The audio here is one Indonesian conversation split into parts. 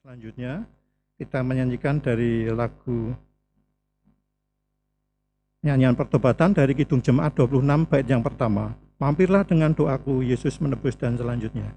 Selanjutnya kita menyanyikan dari lagu nyanyian pertobatan dari Kidung Jemaat 26 bait yang pertama. Mampirlah dengan doaku, Yesus menebus, dan selanjutnya.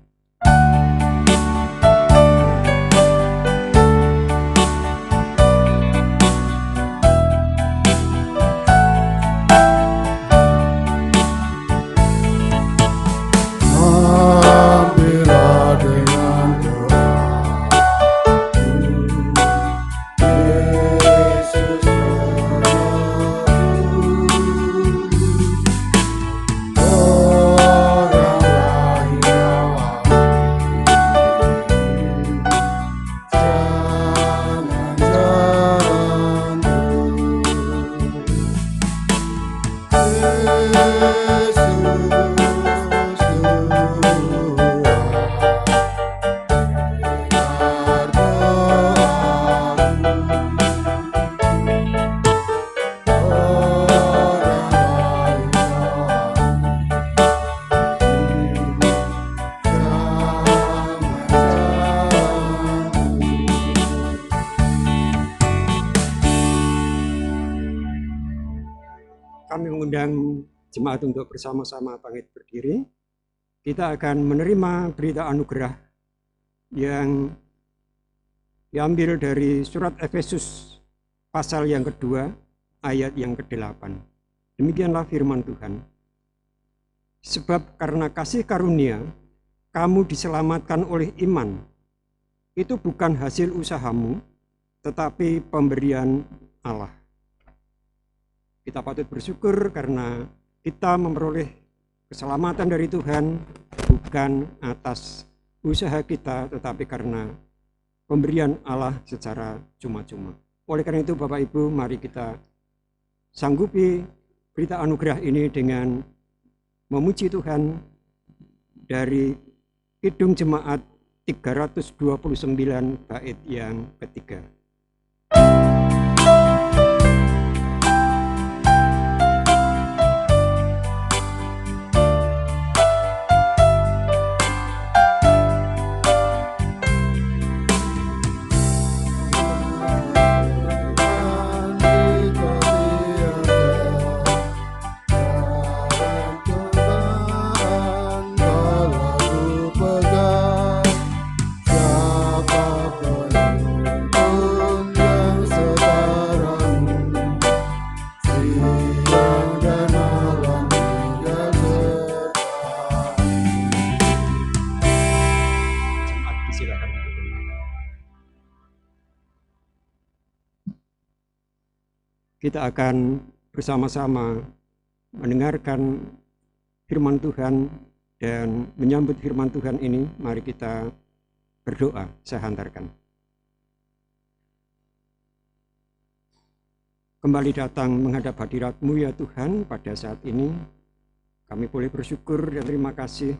Kami mengundang jemaat untuk bersama-sama bangkit berdiri. Kita akan menerima berita anugerah yang diambil dari surat Efesus pasal yang kedua, ayat yang ke-8. Demikianlah firman Tuhan. Sebab karena kasih karunia, kamu diselamatkan oleh iman. Itu bukan hasil usahamu, tetapi pemberian Allah. Kita patut bersyukur karena kita memperoleh keselamatan dari Tuhan bukan atas usaha kita, tetapi karena pemberian Allah secara cuma-cuma. Oleh karena itu Bapak Ibu, mari kita sanggupi berita anugerah ini dengan memuji Tuhan dari Kidung Jemaat 329 bait yang ketiga. Kita akan bersama-sama mendengarkan firman Tuhan dan menyambut firman Tuhan ini. Mari kita berdoa, saya hantarkan. Kembali datang menghadap hadirat-Mu ya Tuhan pada saat ini. Kami boleh bersyukur dan terima kasih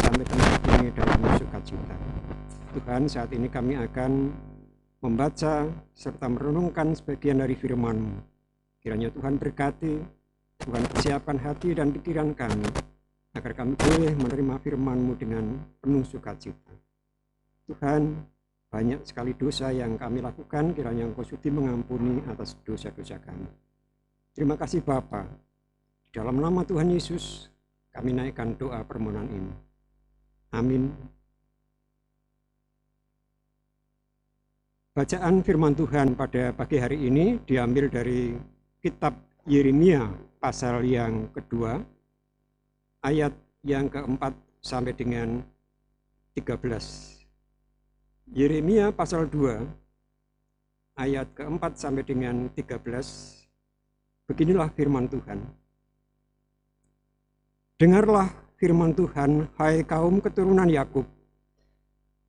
sampai tempat ini dalam sukacita. Tuhan, saat ini kami akan membaca serta merenungkan sebagian dari firman-Mu. Kiranya Tuhan berkati, Tuhan persiapkan hati dan pikiran kami, agar kami boleh menerima firman-Mu dengan penuh sukacita. Tuhan, banyak sekali dosa yang kami lakukan, kiranya Engkau sudi mengampuni atas dosa-dosa kami. Terima kasih Bapa. Di dalam nama Tuhan Yesus, kami naikkan doa permohonan ini. Amin. Bacaan firman Tuhan pada pagi hari ini diambil dari kitab Yeremia pasal yang kedua, ayat yang keempat sampai dengan 13. Yeremia pasal 2, ayat keempat sampai dengan 13. Beginilah firman Tuhan. Dengarlah firman Tuhan, hai kaum keturunan Yakub.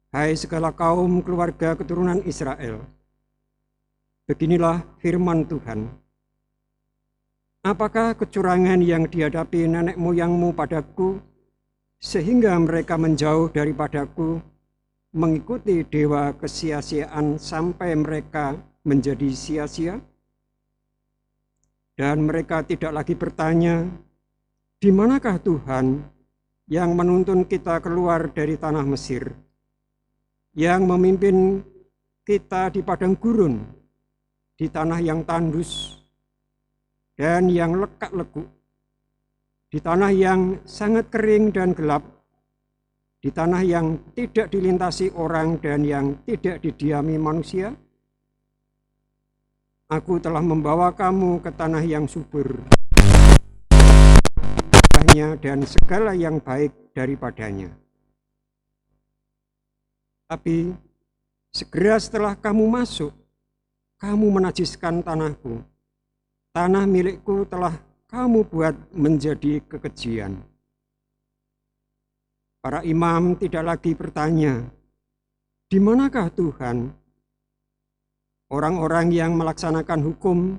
Hai segala kaum keluarga keturunan Israel, beginilah firman Tuhan. Apakah kecurangan yang dihadapi nenek moyangmu padaku, sehingga mereka menjauh daripadaku, mengikuti dewa kesia-siaan sampai mereka menjadi sia-sia? Dan mereka tidak lagi bertanya, di manakah Tuhan yang menuntun kita keluar dari tanah Mesir, yang memimpin kita di padang gurun, di tanah yang tandus dan yang lekak-lekuk, di tanah yang sangat kering dan gelap, di tanah yang tidak dilintasi orang dan yang tidak didiami manusia. Aku telah membawa kamu ke tanah yang subur dan segala yang baik daripadanya. Tapi segera setelah kamu masuk, kamu menajiskan tanahku. Tanah milikku telah kamu buat menjadi kekejian. Para imam tidak lagi bertanya, "Di manakah Tuhan?" Orang-orang yang melaksanakan hukum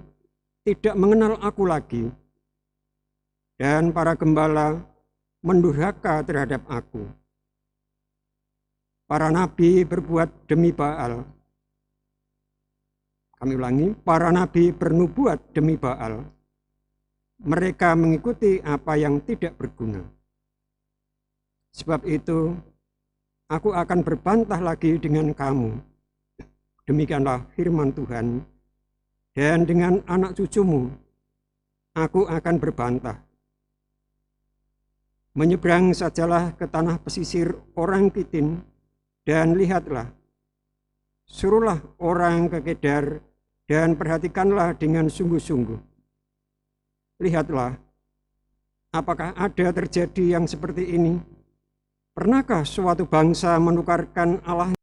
tidak mengenal aku lagi. Dan para gembala mendurhaka terhadap aku. Para nabi berbuat demi Baal. Kami ulangi, para nabi bernubuat demi Baal. Mereka mengikuti apa yang tidak berguna. Sebab itu, aku akan berbantah lagi dengan kamu. Demikianlah firman Tuhan. Dan dengan anak cucumu, aku akan berbantah. Menyeberang sajalah ke tanah pesisir orang Kitim, dan lihatlah, suruhlah orang ke Kedar, dan perhatikanlah dengan sungguh-sungguh. Lihatlah, apakah ada terjadi yang seperti ini? Pernahkah suatu bangsa menukarkan Allah?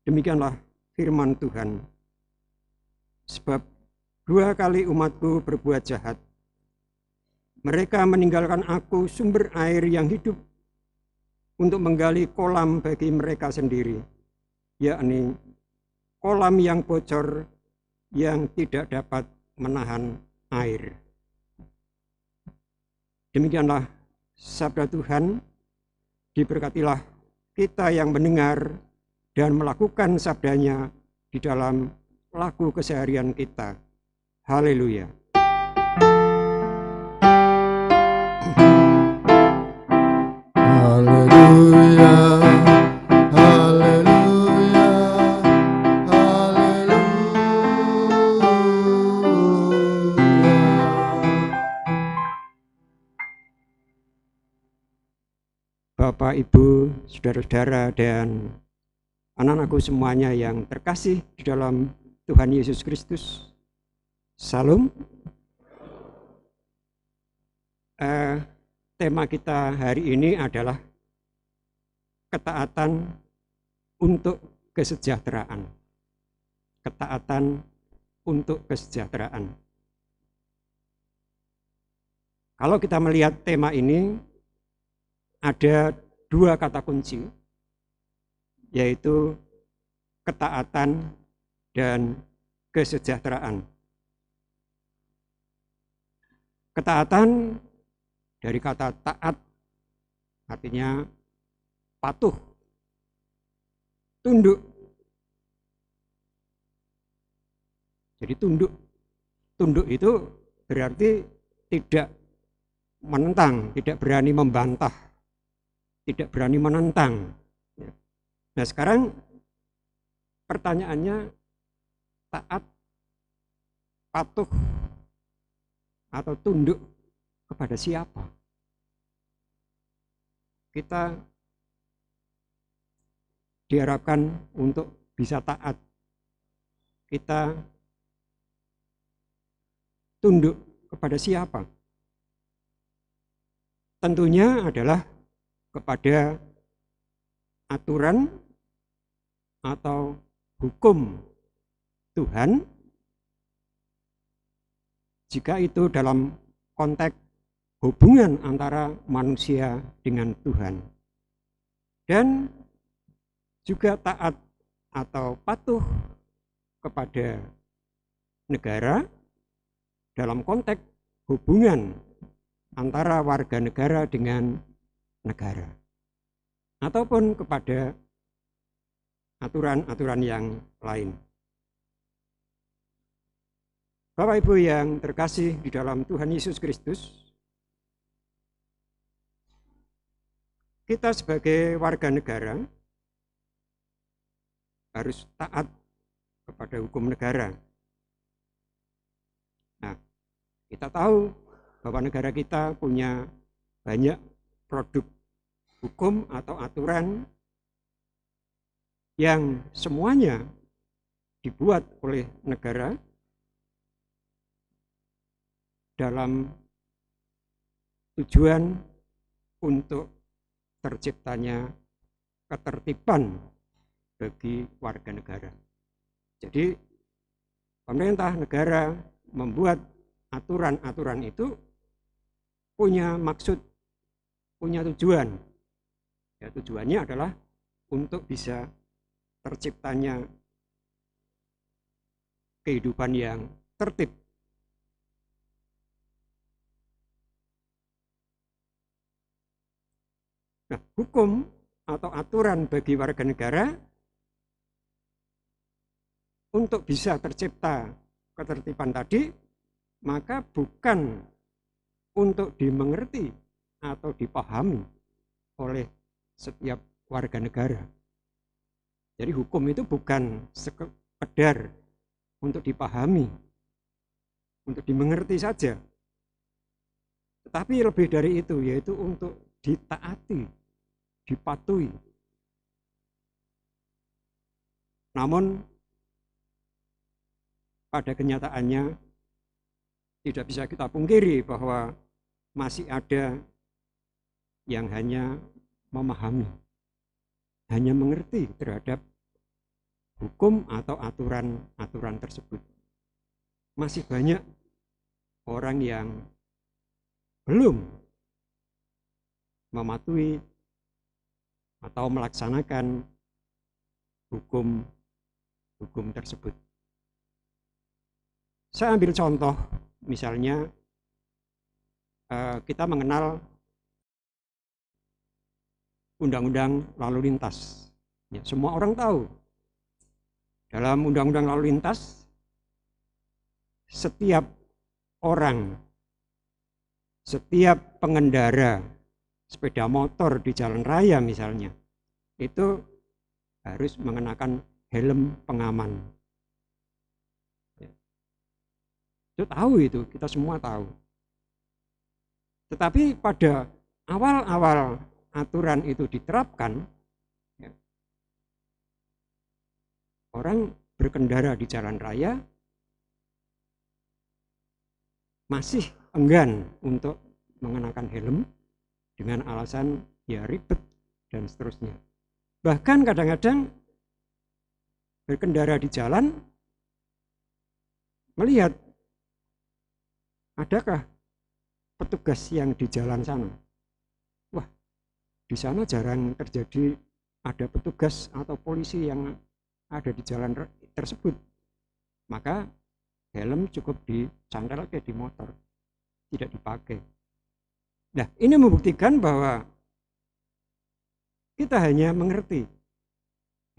Demikianlah firman Tuhan. Sebab 2 kali umatku berbuat jahat. Mereka meninggalkan aku sumber air yang hidup untuk menggali kolam bagi mereka sendiri, yakni kolam yang bocor yang tidak dapat menahan air. Demikianlah sabda Tuhan. Diberkatilah kita yang mendengar dan melakukan sabdanya di dalam laku keseharian kita. Haleluya. Haleluya. Haleluya. Haleluya. Bapak, Ibu, saudara-saudara, dan anak-anakku semuanya yang terkasih di dalam Tuhan Yesus Kristus. Salam. Tema kita hari ini adalah ketaatan untuk kesejahteraan. Ketaatan untuk kesejahteraan. Kalau kita melihat tema ini, ada 2 kata kunci, yaitu ketaatan dan kesejahteraan. Ketaatan dari kata taat, artinya patuh, tunduk. Jadi tunduk itu berarti tidak menentang, tidak berani membantah, tidak berani menentang. Nah, sekarang pertanyaannya, taat, patuh, atau tunduk kepada siapa? Kita diharapkan untuk bisa taat. Kita tunduk kepada siapa? Tentunya adalah kepada aturan atau hukum Tuhan, jika itu dalam konteks hubungan antara manusia dengan Tuhan. Dan juga taat atau patuh kepada negara dalam konteks hubungan antara warga negara dengan negara, ataupun kepada aturan-aturan yang lain. Bapak Ibu yang terkasih di dalam Tuhan Yesus Kristus, kita sebagai warga negara harus taat kepada hukum negara. Nah, kita tahu bahwa negara kita punya banyak produk hukum atau aturan yang semuanya dibuat oleh negara dalam tujuan untuk terciptanya ketertiban bagi warga negara. Jadi pemerintah negara membuat aturan-aturan itu punya maksud, punya tujuan. Ya, tujuannya adalah untuk bisa terciptanya kehidupan yang tertib. Nah, hukum atau aturan bagi warga negara untuk bisa tercipta ketertiban tadi, maka bukan untuk dimengerti atau dipahami oleh setiap warga negara. Jadi hukum itu bukan sekedar untuk dipahami, untuk dimengerti saja, tetapi lebih dari itu, yaitu untuk ditaati, dipatuhi. Namun pada kenyataannya tidak bisa kita pungkiri bahwa masih ada yang hanya memahami, hanya mengerti terhadap hukum atau aturan-aturan tersebut. Masih banyak orang yang belum mematuhi atau melaksanakan hukum tersebut. Saya ambil contoh, misalnya kita mengenal Undang-Undang Lalu Lintas. Ya, semua orang tahu. Dalam Undang-Undang Lalu Lintas, setiap orang, setiap pengendara sepeda motor di jalan raya misalnya, itu harus mengenakan helm pengaman. Itu tahu, itu kita semua tahu. Tetapi pada awal-awal aturan itu diterapkan, ya, orang berkendara di jalan raya masih enggan untuk mengenakan helm dengan alasan ya ribet dan seterusnya. Bahkan kadang-kadang berkendara di jalan melihat adakah petugas yang di jalan sana. Wah, di sana jarang terjadi ada petugas atau polisi yang ada di jalan tersebut. Maka helm cukup dicantelkan di motor, tidak dipakai. Nah, ini membuktikan bahwa kita hanya mengerti,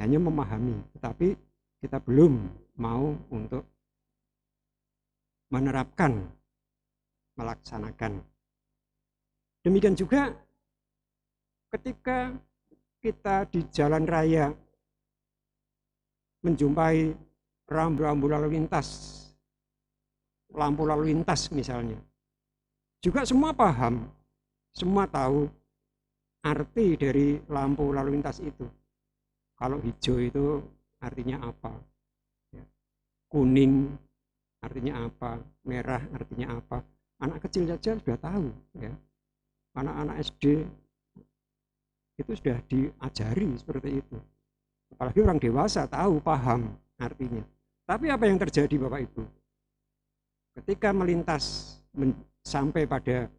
hanya memahami, tetapi kita belum mau untuk menerapkan, melaksanakan. Demikian juga ketika kita di jalan raya menjumpai rambu-rambu lalu lintas, lampu lalu lintas misalnya, juga semua paham, semua tahu arti dari lampu lalu lintas itu. Kalau hijau itu artinya apa, kuning artinya apa, merah artinya apa. Anak kecil saja sudah tahu, ya. Anak-anak SD itu sudah diajari seperti itu. Apalagi orang dewasa tahu, paham artinya. Tapi apa yang terjadi Bapak Ibu? Ketika melintas sampai pada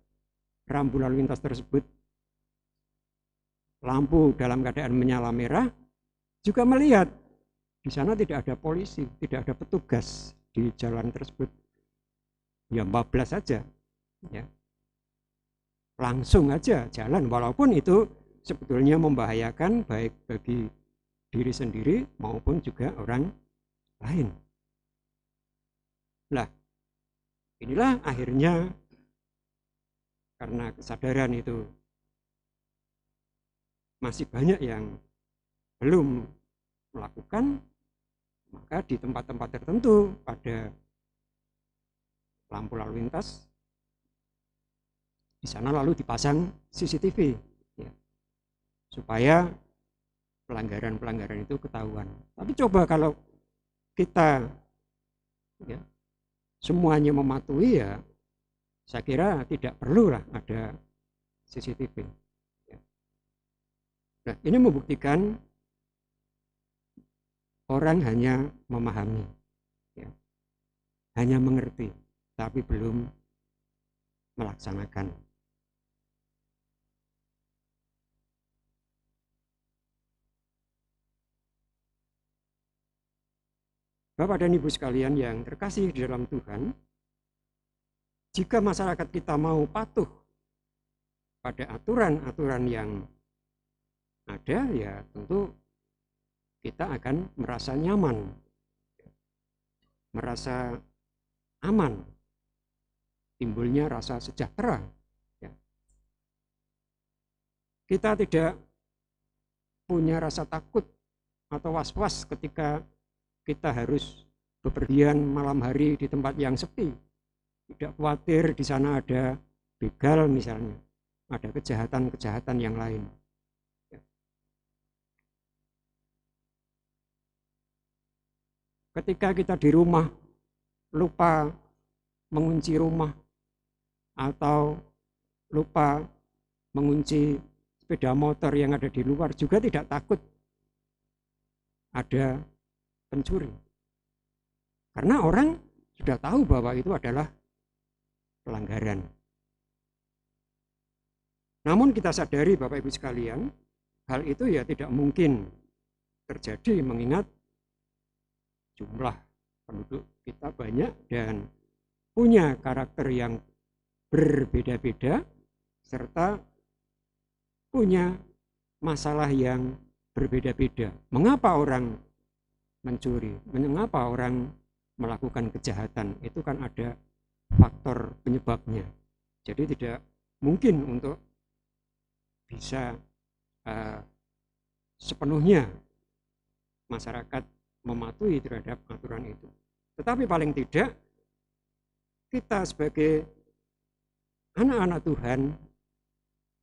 rambu lalu lintas tersebut, lampu dalam keadaan menyala merah, juga melihat di sana tidak ada polisi, tidak ada petugas di jalan tersebut. ya bablas saja, ya. Langsung aja jalan, walaupun itu sebetulnya membahayakan baik bagi diri sendiri maupun juga orang lain. Nah, inilah akhirnya karena kesadaran itu masih banyak yang belum melakukan, maka di tempat-tempat tertentu pada lampu lalu lintas di sana lalu dipasang CCTV, ya, supaya pelanggaran-pelanggaran itu ketahuan. Tapi coba kalau kita, ya, semuanya mematuhi, ya saya kira tidak perlulah ada CCTV. Ya. Nah, ini membuktikan orang hanya memahami, ya, hanya mengerti, tapi belum melaksanakan. Bapak dan Ibu sekalian yang terkasih di dalam Tuhan, jika masyarakat kita mau patuh pada aturan-aturan yang ada, ya tentu kita akan merasa nyaman, merasa aman, timbulnya rasa sejahtera. Ya. Kita tidak punya rasa takut atau was-was ketika kita harus bepergian malam hari di tempat yang sepi. Tidak khawatir di sana ada begal misalnya, ada kejahatan-kejahatan yang lain. Ketika kita di rumah lupa mengunci rumah atau lupa mengunci sepeda motor yang ada di luar, juga tidak takut ada pencuri. Karena orang sudah tahu bahwa itu adalah pelanggaran. Namun kita sadari Bapak Ibu sekalian, hal itu ya tidak mungkin terjadi mengingat jumlah penduduk kita banyak dan punya karakter yang berbeda-beda serta punya masalah yang berbeda-beda. Mengapa orang mencuri? Mengapa orang melakukan kejahatan? Itu kan ada faktor penyebabnya. Jadi tidak mungkin untuk bisa sepenuhnya masyarakat mematuhi terhadap aturan itu. Tetapi paling tidak kita sebagai anak-anak Tuhan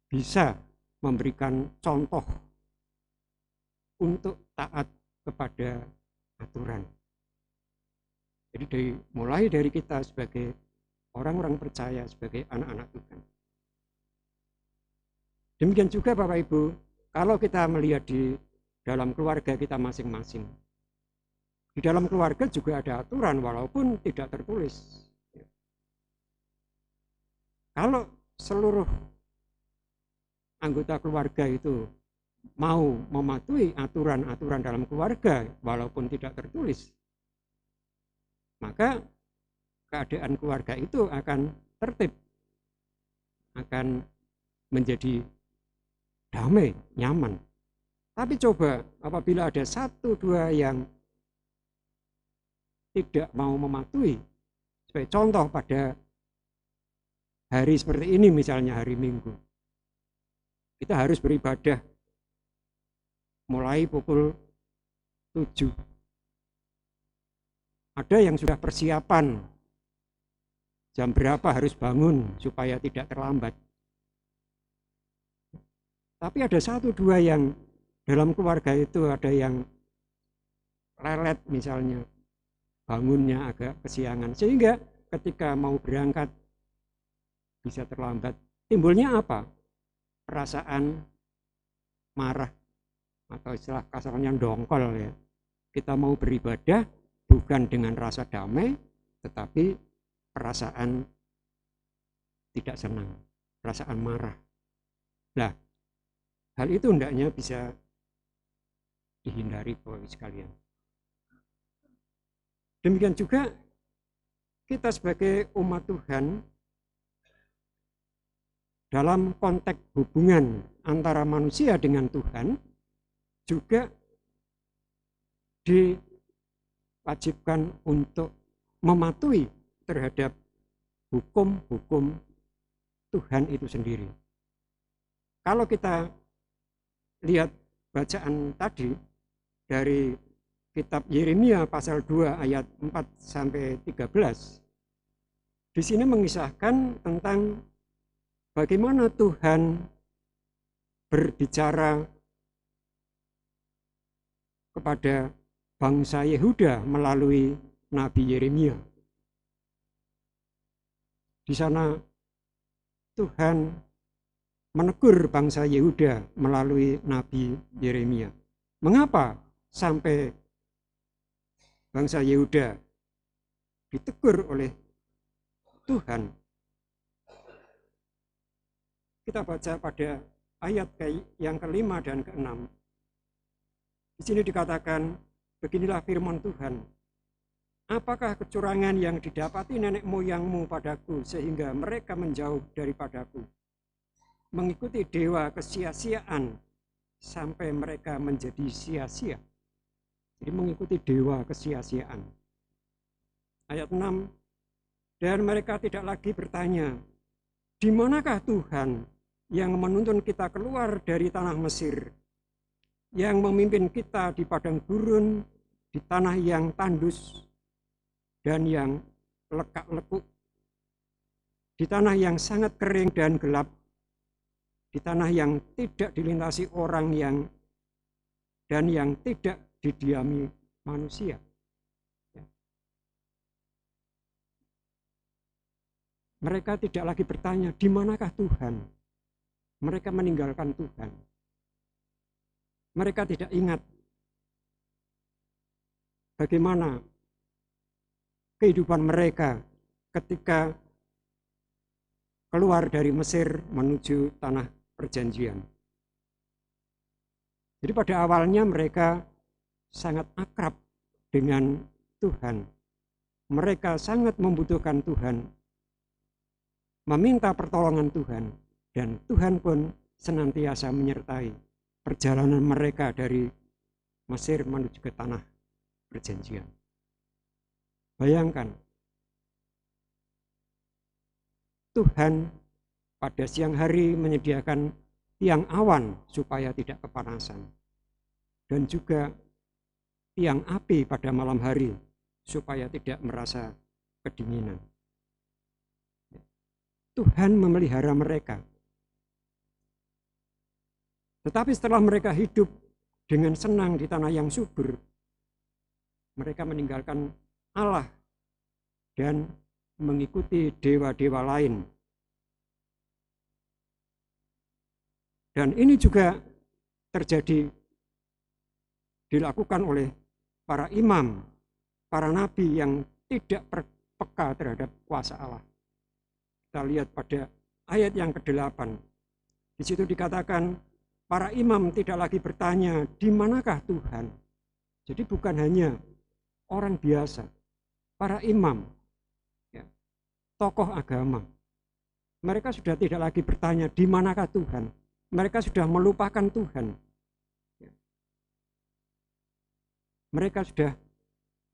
bisa memberikan contoh untuk taat kepada aturan. Jadi mulai dari kita sebagai orang-orang percaya, sebagai anak-anak Tuhan. Demikian juga Bapak Ibu, kalau kita melihat di dalam keluarga kita masing-masing, di dalam keluarga juga ada aturan walaupun tidak tertulis. Kalau seluruh anggota keluarga itu mau mematuhi aturan-aturan dalam keluarga walaupun tidak tertulis, maka keadaan keluarga itu akan tertib, akan menjadi damai, nyaman. Tapi coba apabila ada satu dua yang tidak mau mematuhi, sebagai contoh pada hari seperti ini misalnya hari Minggu, kita harus beribadah mulai pukul 7. Ada yang sudah persiapan jam berapa harus bangun supaya tidak terlambat. Tapi ada satu dua yang dalam keluarga itu ada yang lelet misalnya, bangunnya agak kesiangan, sehingga ketika mau berangkat bisa terlambat. Timbulnya apa? Perasaan marah atau istilah kasarnya dongkol ya. Kita mau beribadah bukan dengan rasa damai, tetapi perasaan tidak senang, perasaan marah. Nah, hal itu hendaknya bisa dihindari Bapak sekalian. Demikian juga kita sebagai umat Tuhan dalam konteks hubungan antara manusia dengan Tuhan juga diwajibkan untuk mematuhi terhadap hukum-hukum Tuhan itu sendiri. Kalau kita lihat bacaan tadi dari kitab Yeremia pasal 2 ayat 4 sampai 13, di sini mengisahkan tentang bagaimana Tuhan berbicara kepada bangsa Yehuda melalui Nabi Yeremia. Di sana Tuhan menegur bangsa Yehuda melalui Nabi Yeremia. Mengapa sampai bangsa Yehuda ditegur oleh Tuhan? Kita baca pada ayat yang kelima dan keenam. Di sini dikatakan, beginilah firman Tuhan. Apakah kecurangan yang didapati nenek moyangmu padaku sehingga mereka menjauh daripadaku? Mengikuti dewa kesia-siaan sampai mereka menjadi sia-sia. Jadi mengikuti dewa kesia-siaan. Ayat 6, dan mereka tidak lagi bertanya, di manakah Tuhan yang menuntun kita keluar dari tanah Mesir, yang memimpin kita di padang gurun, di tanah yang tandus dan yang lekak-lekuk, di tanah yang sangat kering dan gelap, di tanah yang tidak dilintasi orang dan yang tidak didiami manusia. Mereka tidak lagi bertanya, di manakah Tuhan? Mereka meninggalkan Tuhan. Mereka tidak ingat bagaimana kehidupan mereka ketika keluar dari Mesir menuju tanah perjanjian. Jadi pada awalnya mereka sangat akrab dengan Tuhan. Mereka sangat membutuhkan Tuhan, meminta pertolongan Tuhan, dan Tuhan pun senantiasa menyertai perjalanan mereka dari Mesir menuju ke tanah perjanjian. Bayangkan, Tuhan pada siang hari menyediakan tiang awan supaya tidak kepanasan, dan juga tiang api pada malam hari supaya tidak merasa kedinginan. Tuhan memelihara mereka. Tetapi setelah mereka hidup dengan senang di tanah yang subur, mereka meninggalkan Allah dan mengikuti dewa-dewa lain. Dan ini juga terjadi, dilakukan oleh para imam, para nabi yang tidak peka terhadap kuasa Allah. Kita lihat pada ayat yang ke-8. Di situ dikatakan, para imam tidak lagi bertanya, di manakah Tuhan? Jadi bukan hanya orang biasa, para imam, ya, tokoh agama. Mereka sudah tidak lagi bertanya, di manakah Tuhan? Mereka sudah melupakan Tuhan. Ya. Mereka sudah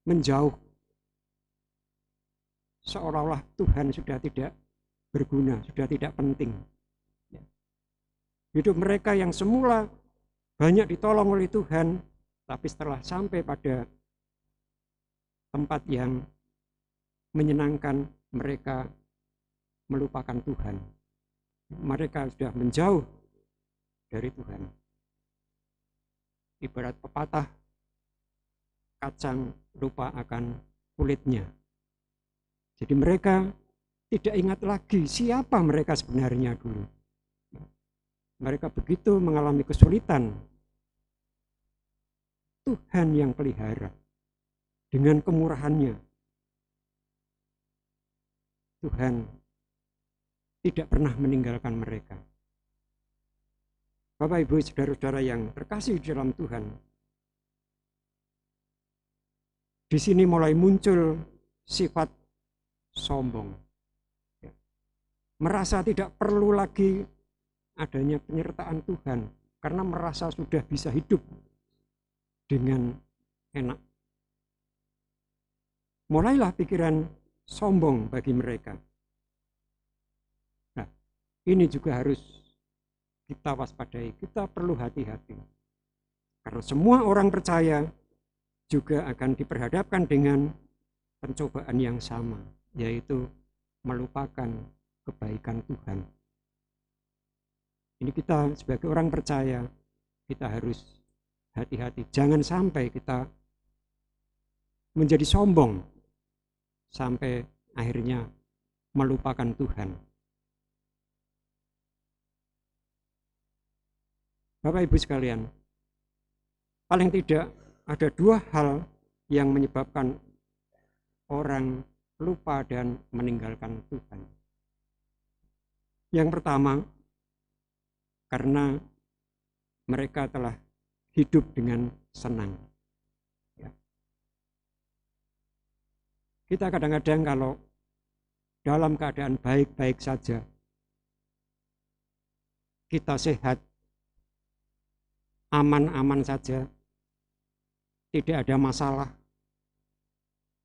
menjauh. Seolah-olah Tuhan sudah tidak berguna, sudah tidak penting. Ya. Hidup mereka yang semula banyak ditolong oleh Tuhan, tapi setelah sampai pada tempat yang menyenangkan, mereka melupakan Tuhan. Mereka sudah menjauh dari Tuhan. Ibarat pepatah, kacang lupa akan kulitnya. Jadi mereka tidak ingat lagi siapa mereka sebenarnya dulu. Mereka begitu mengalami kesulitan. Tuhan yang pelihara dengan kemurahannya. Tuhan tidak pernah meninggalkan mereka. Bapak, Ibu, saudara-saudara yang terkasih di dalam Tuhan, di sini mulai muncul sifat sombong. Ya. Merasa tidak perlu lagi adanya penyertaan Tuhan karena merasa sudah bisa hidup dengan enak. Mulailah pikiran sombong bagi mereka. Nah, ini juga harus kita waspadai, kita perlu hati-hati. Karena semua orang percaya juga akan diperhadapkan dengan pencobaan yang sama, yaitu melupakan kebaikan Tuhan. Ini kita sebagai orang percaya, kita harus hati-hati. Jangan sampai kita menjadi sombong sampai akhirnya melupakan Tuhan. Bapak Ibu sekalian, paling tidak ada dua hal yang menyebabkan orang lupa dan meninggalkan Tuhan. Yang pertama, karena mereka telah hidup dengan senang. Ya. Kita kadang-kadang kalau dalam keadaan baik-baik saja, kita sehat, aman-aman saja, tidak ada masalah,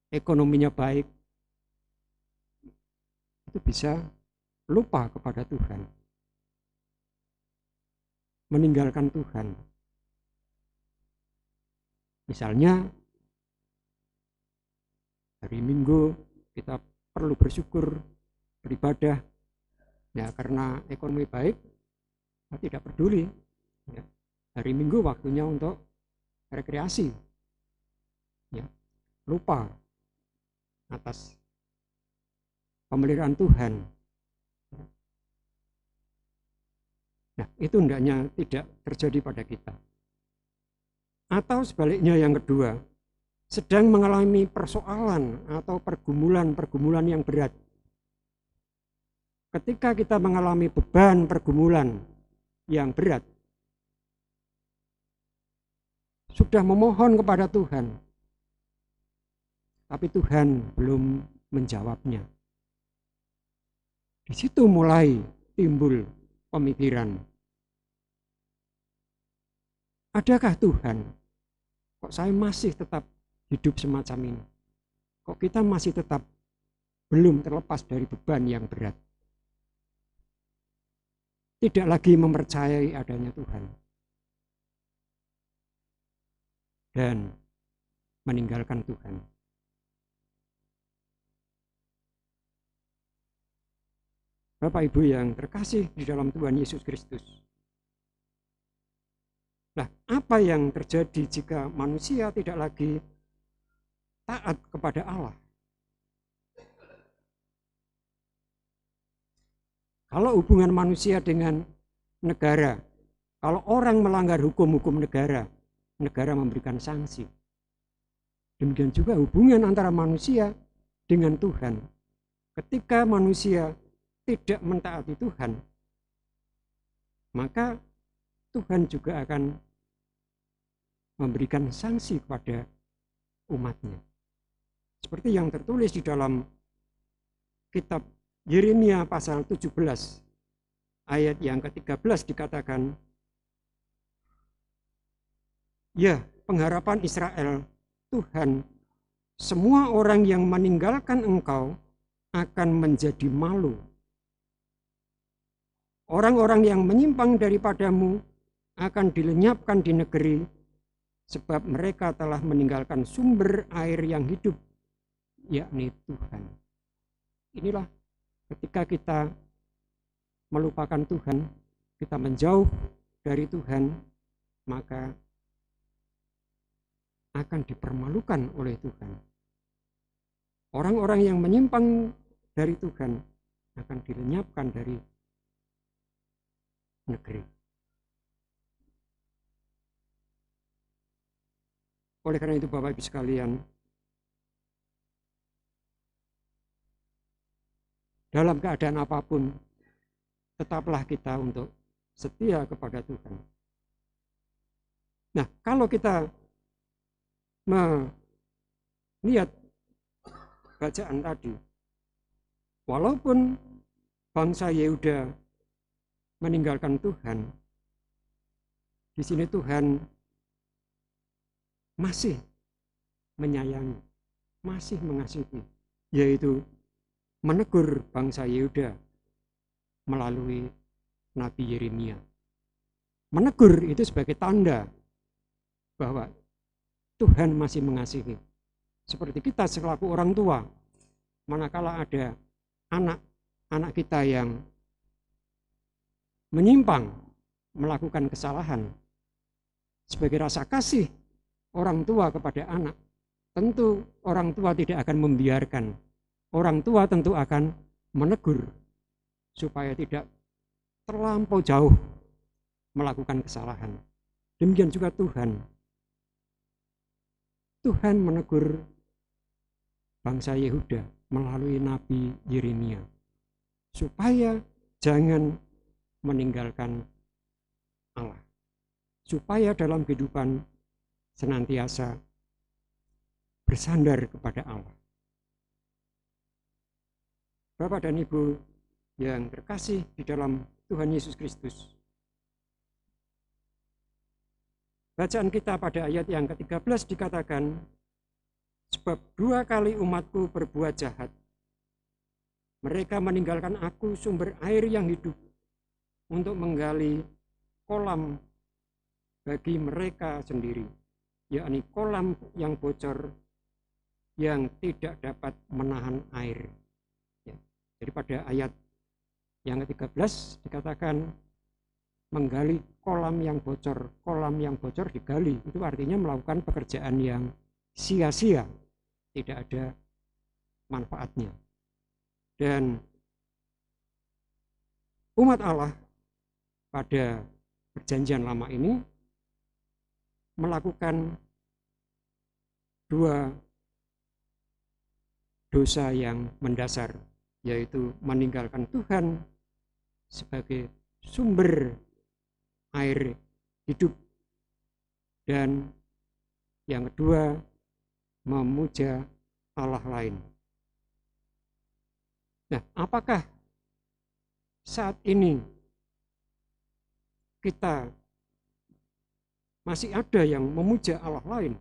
ekonominya baik, itu bisa lupa kepada Tuhan, meninggalkan Tuhan. Misalnya hari Minggu kita perlu bersyukur, beribadah, ya karena ekonomi baik, kita tidak peduli. Ya. Hari Minggu waktunya untuk rekreasi, ya, lupa atas pemeliharaan Tuhan. Nah, itu hendaknya tidak terjadi pada kita. Atau sebaliknya yang kedua, sedang mengalami persoalan atau pergumulan yang berat. Ketika kita mengalami beban pergumulan yang berat, sudah memohon kepada Tuhan, tapi Tuhan belum menjawabnya. Di situ mulai timbul pemikiran, adakah Tuhan? Kok saya masih tetap hidup semacam ini? Kok kita masih tetap belum terlepas dari beban yang berat? Tidak lagi mempercayai adanya Tuhan. Dan meninggalkan Tuhan. Bapak Ibu yang terkasih di dalam Tuhan Yesus Kristus. Nah, apa yang terjadi jika manusia tidak lagi taat kepada Allah? Kalau hubungan manusia dengan negara, kalau orang melanggar hukum-hukum negara, negara memberikan sanksi. Demikian juga hubungan antara manusia dengan Tuhan. Ketika manusia tidak mentaati Tuhan, maka Tuhan juga akan memberikan sanksi kepada umatnya. Seperti yang tertulis di dalam kitab Yeremia pasal 17 ayat yang ke-13 dikatakan, ya, pengharapan Israel, Tuhan, semua orang yang meninggalkan Engkau akan menjadi malu. Orang-orang yang menyimpang daripadamu akan dilenyapkan di negeri, sebab mereka telah meninggalkan sumber air yang hidup, yakni Tuhan. Inilah ketika kita melupakan Tuhan, kita menjauh dari Tuhan, maka akan dipermalukan oleh Tuhan. Orang-orang yang menyimpang dari Tuhan akan dilenyapkan dari negeri. Oleh karena itu Bapak Ibu sekalian, dalam keadaan apapun, tetaplah kita untuk setia kepada Tuhan. Nah, kalau kita melihat bacaan tadi, Walaupun bangsa Yehuda meninggalkan Tuhan, di sini Tuhan masih menyayangi, masih mengasihi, yaitu menegur bangsa Yehuda melalui Nabi Yeremia. Menegur itu sebagai tanda bahwa Tuhan masih mengasihi. Seperti kita selaku orang tua, manakala ada anak kita yang menyimpang, melakukan kesalahan, sebagai rasa kasih orang tua kepada anak, tentu orang tua tidak akan membiarkan. Orang tua tentu akan menegur supaya tidak terlampau jauh melakukan kesalahan. Demikian juga Tuhan. Tuhan menegur bangsa Yehuda melalui Nabi Yeremia supaya jangan meninggalkan Allah, supaya dalam kehidupan senantiasa bersandar kepada Allah. Bapak dan Ibu yang terkasih di dalam Tuhan Yesus Kristus, bacaan kita pada ayat yang ke-13 dikatakan, sebab 2 kali umatku berbuat jahat. Mereka meninggalkan aku sumber air yang hidup untuk menggali kolam bagi mereka sendiri, yakni kolam yang bocor yang tidak dapat menahan air. Ya. Jadi pada ayat yang ke-13 dikatakan menggali kolam yang bocor digali, itu artinya melakukan pekerjaan yang sia-sia, tidak ada manfaatnya. Dan umat Allah pada perjanjian lama ini melakukan 2 dosa yang mendasar, yaitu meninggalkan Tuhan sebagai sumber air hidup, dan yang kedua memuja Allah lain. Nah, apakah saat ini kita masih ada yang memuja Allah lain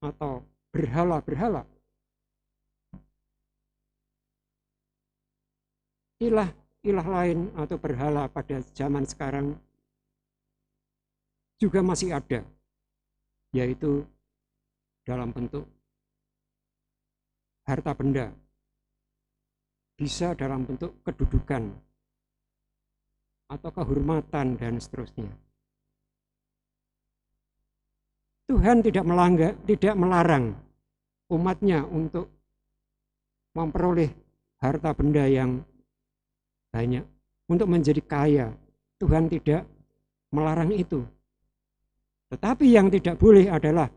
atau berhala-berhala? Ilah lain atau berhala pada zaman sekarang juga masih ada, yaitu dalam bentuk harta benda, bisa dalam bentuk kedudukan atau kehormatan dan seterusnya. Tuhan tidak melarang umatnya untuk memperoleh harta benda yang banyak, untuk menjadi kaya. Tuhan tidak melarang itu. Tetapi yang tidak boleh adalah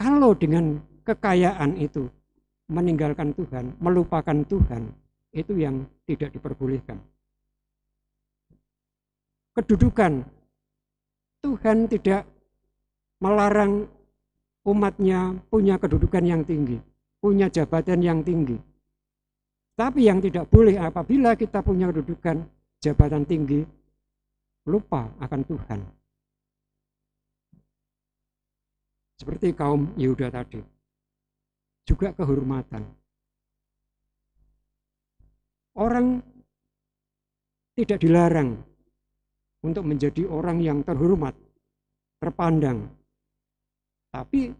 kalau dengan kekayaan itu meninggalkan Tuhan, melupakan Tuhan, itu yang tidak diperbolehkan. Kedudukan, Tuhan tidak melarang umatnya punya kedudukan yang tinggi, punya jabatan yang tinggi. Tapi yang tidak boleh apabila kita punya kedudukan jabatan tinggi, lupa akan Tuhan. Seperti kaum Yehuda tadi. Juga kehormatan. Orang tidak dilarang untuk menjadi orang yang terhormat, terpandang. Tapi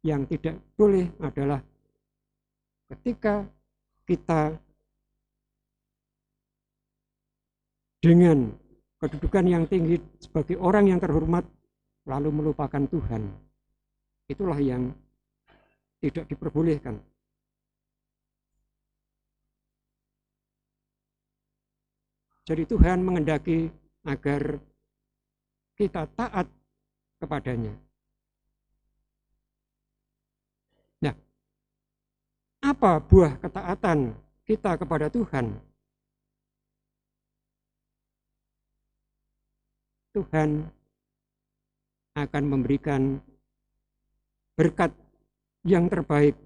yang tidak boleh adalah ketika kita dengan kedudukan yang tinggi sebagai orang yang terhormat lalu melupakan Tuhan. Itulah yang tidak diperbolehkan. Jadi Tuhan menghendaki agar kita taat kepadanya. Nah, apa buah ketaatan kita kepada Tuhan? Tuhan akan memberikan berkat yang terbaik,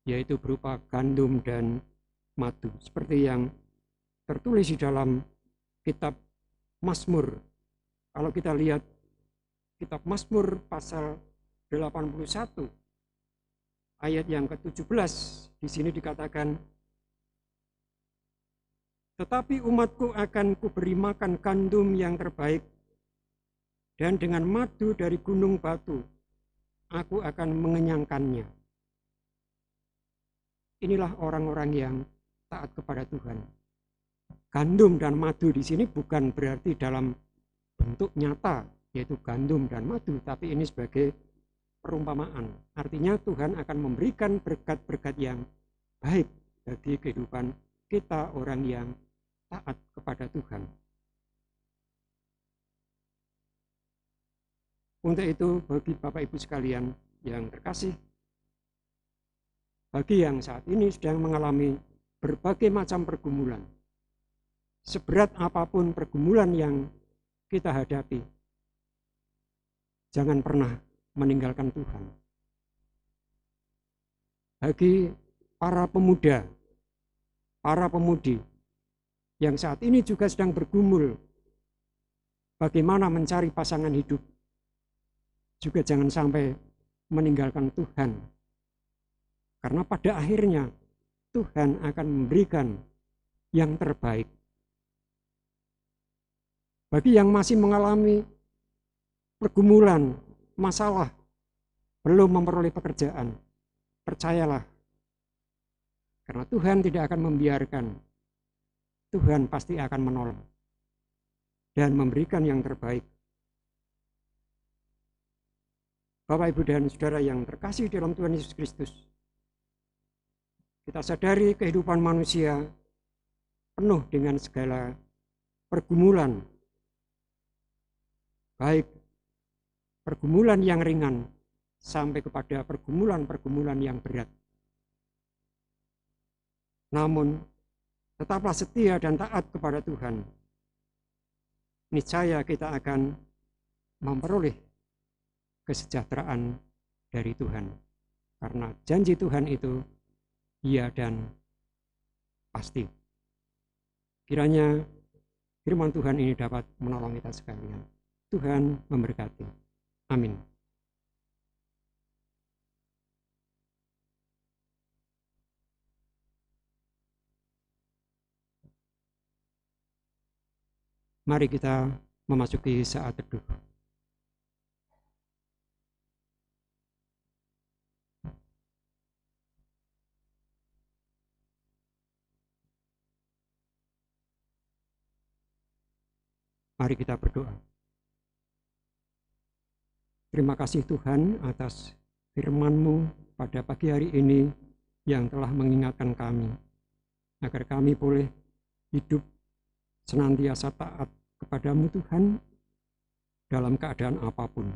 yaitu berupa gandum dan madu, seperti yang tertulis di dalam kitab Mazmur. Kalau kita lihat kitab Mazmur pasal 81 ayat yang ke-17, di sini dikatakan, tetapi umatku akan kuberi makan gandum yang terbaik, dan dengan madu dari gunung batu aku akan mengenyangkannya. Inilah orang-orang yang taat kepada Tuhan. Gandum dan madu di sini bukan berarti dalam bentuk nyata, yaitu gandum dan madu, tapi ini sebagai perumpamaan. Artinya Tuhan akan memberikan berkat-berkat yang baik bagi kehidupan kita, orang yang taat kepada Tuhan. Untuk itu, bagi Bapak Ibu sekalian yang terkasih, bagi yang saat ini sedang mengalami berbagai macam pergumulan, seberat apapun pergumulan yang kita hadapi, jangan pernah meninggalkan Tuhan. Bagi para pemuda, para pemudi yang saat ini juga sedang bergumul bagaimana mencari pasangan hidup, juga jangan sampai meninggalkan Tuhan. Karena pada akhirnya Tuhan akan memberikan yang terbaik. Bagi yang masih mengalami pergumulan, masalah, belum memperoleh pekerjaan, percayalah, karena Tuhan tidak akan membiarkan. Tuhan pasti akan menolong dan memberikan yang terbaik. Bapak, Ibu, dan Saudara yang terkasih dalam Tuhan Yesus Kristus, kita sadari kehidupan manusia penuh dengan segala pergumulan, baik pergumulan yang ringan sampai kepada pergumulan-pergumulan yang berat. Namun, tetaplah setia dan taat kepada Tuhan. Niscaya kita akan memperoleh kesejahteraan dari Tuhan. Karena janji Tuhan itu iya dan pasti. Kiranya firman Tuhan ini dapat menolong kita sekalian. Tuhan memberkati. Amin. Mari kita memasuki saat teduh. Mari kita berdoa. Terima kasih Tuhan atas firman-Mu pada pagi hari ini yang telah mengingatkan kami, agar kami boleh hidup senantiasa taat kepadamu Tuhan dalam keadaan apapun.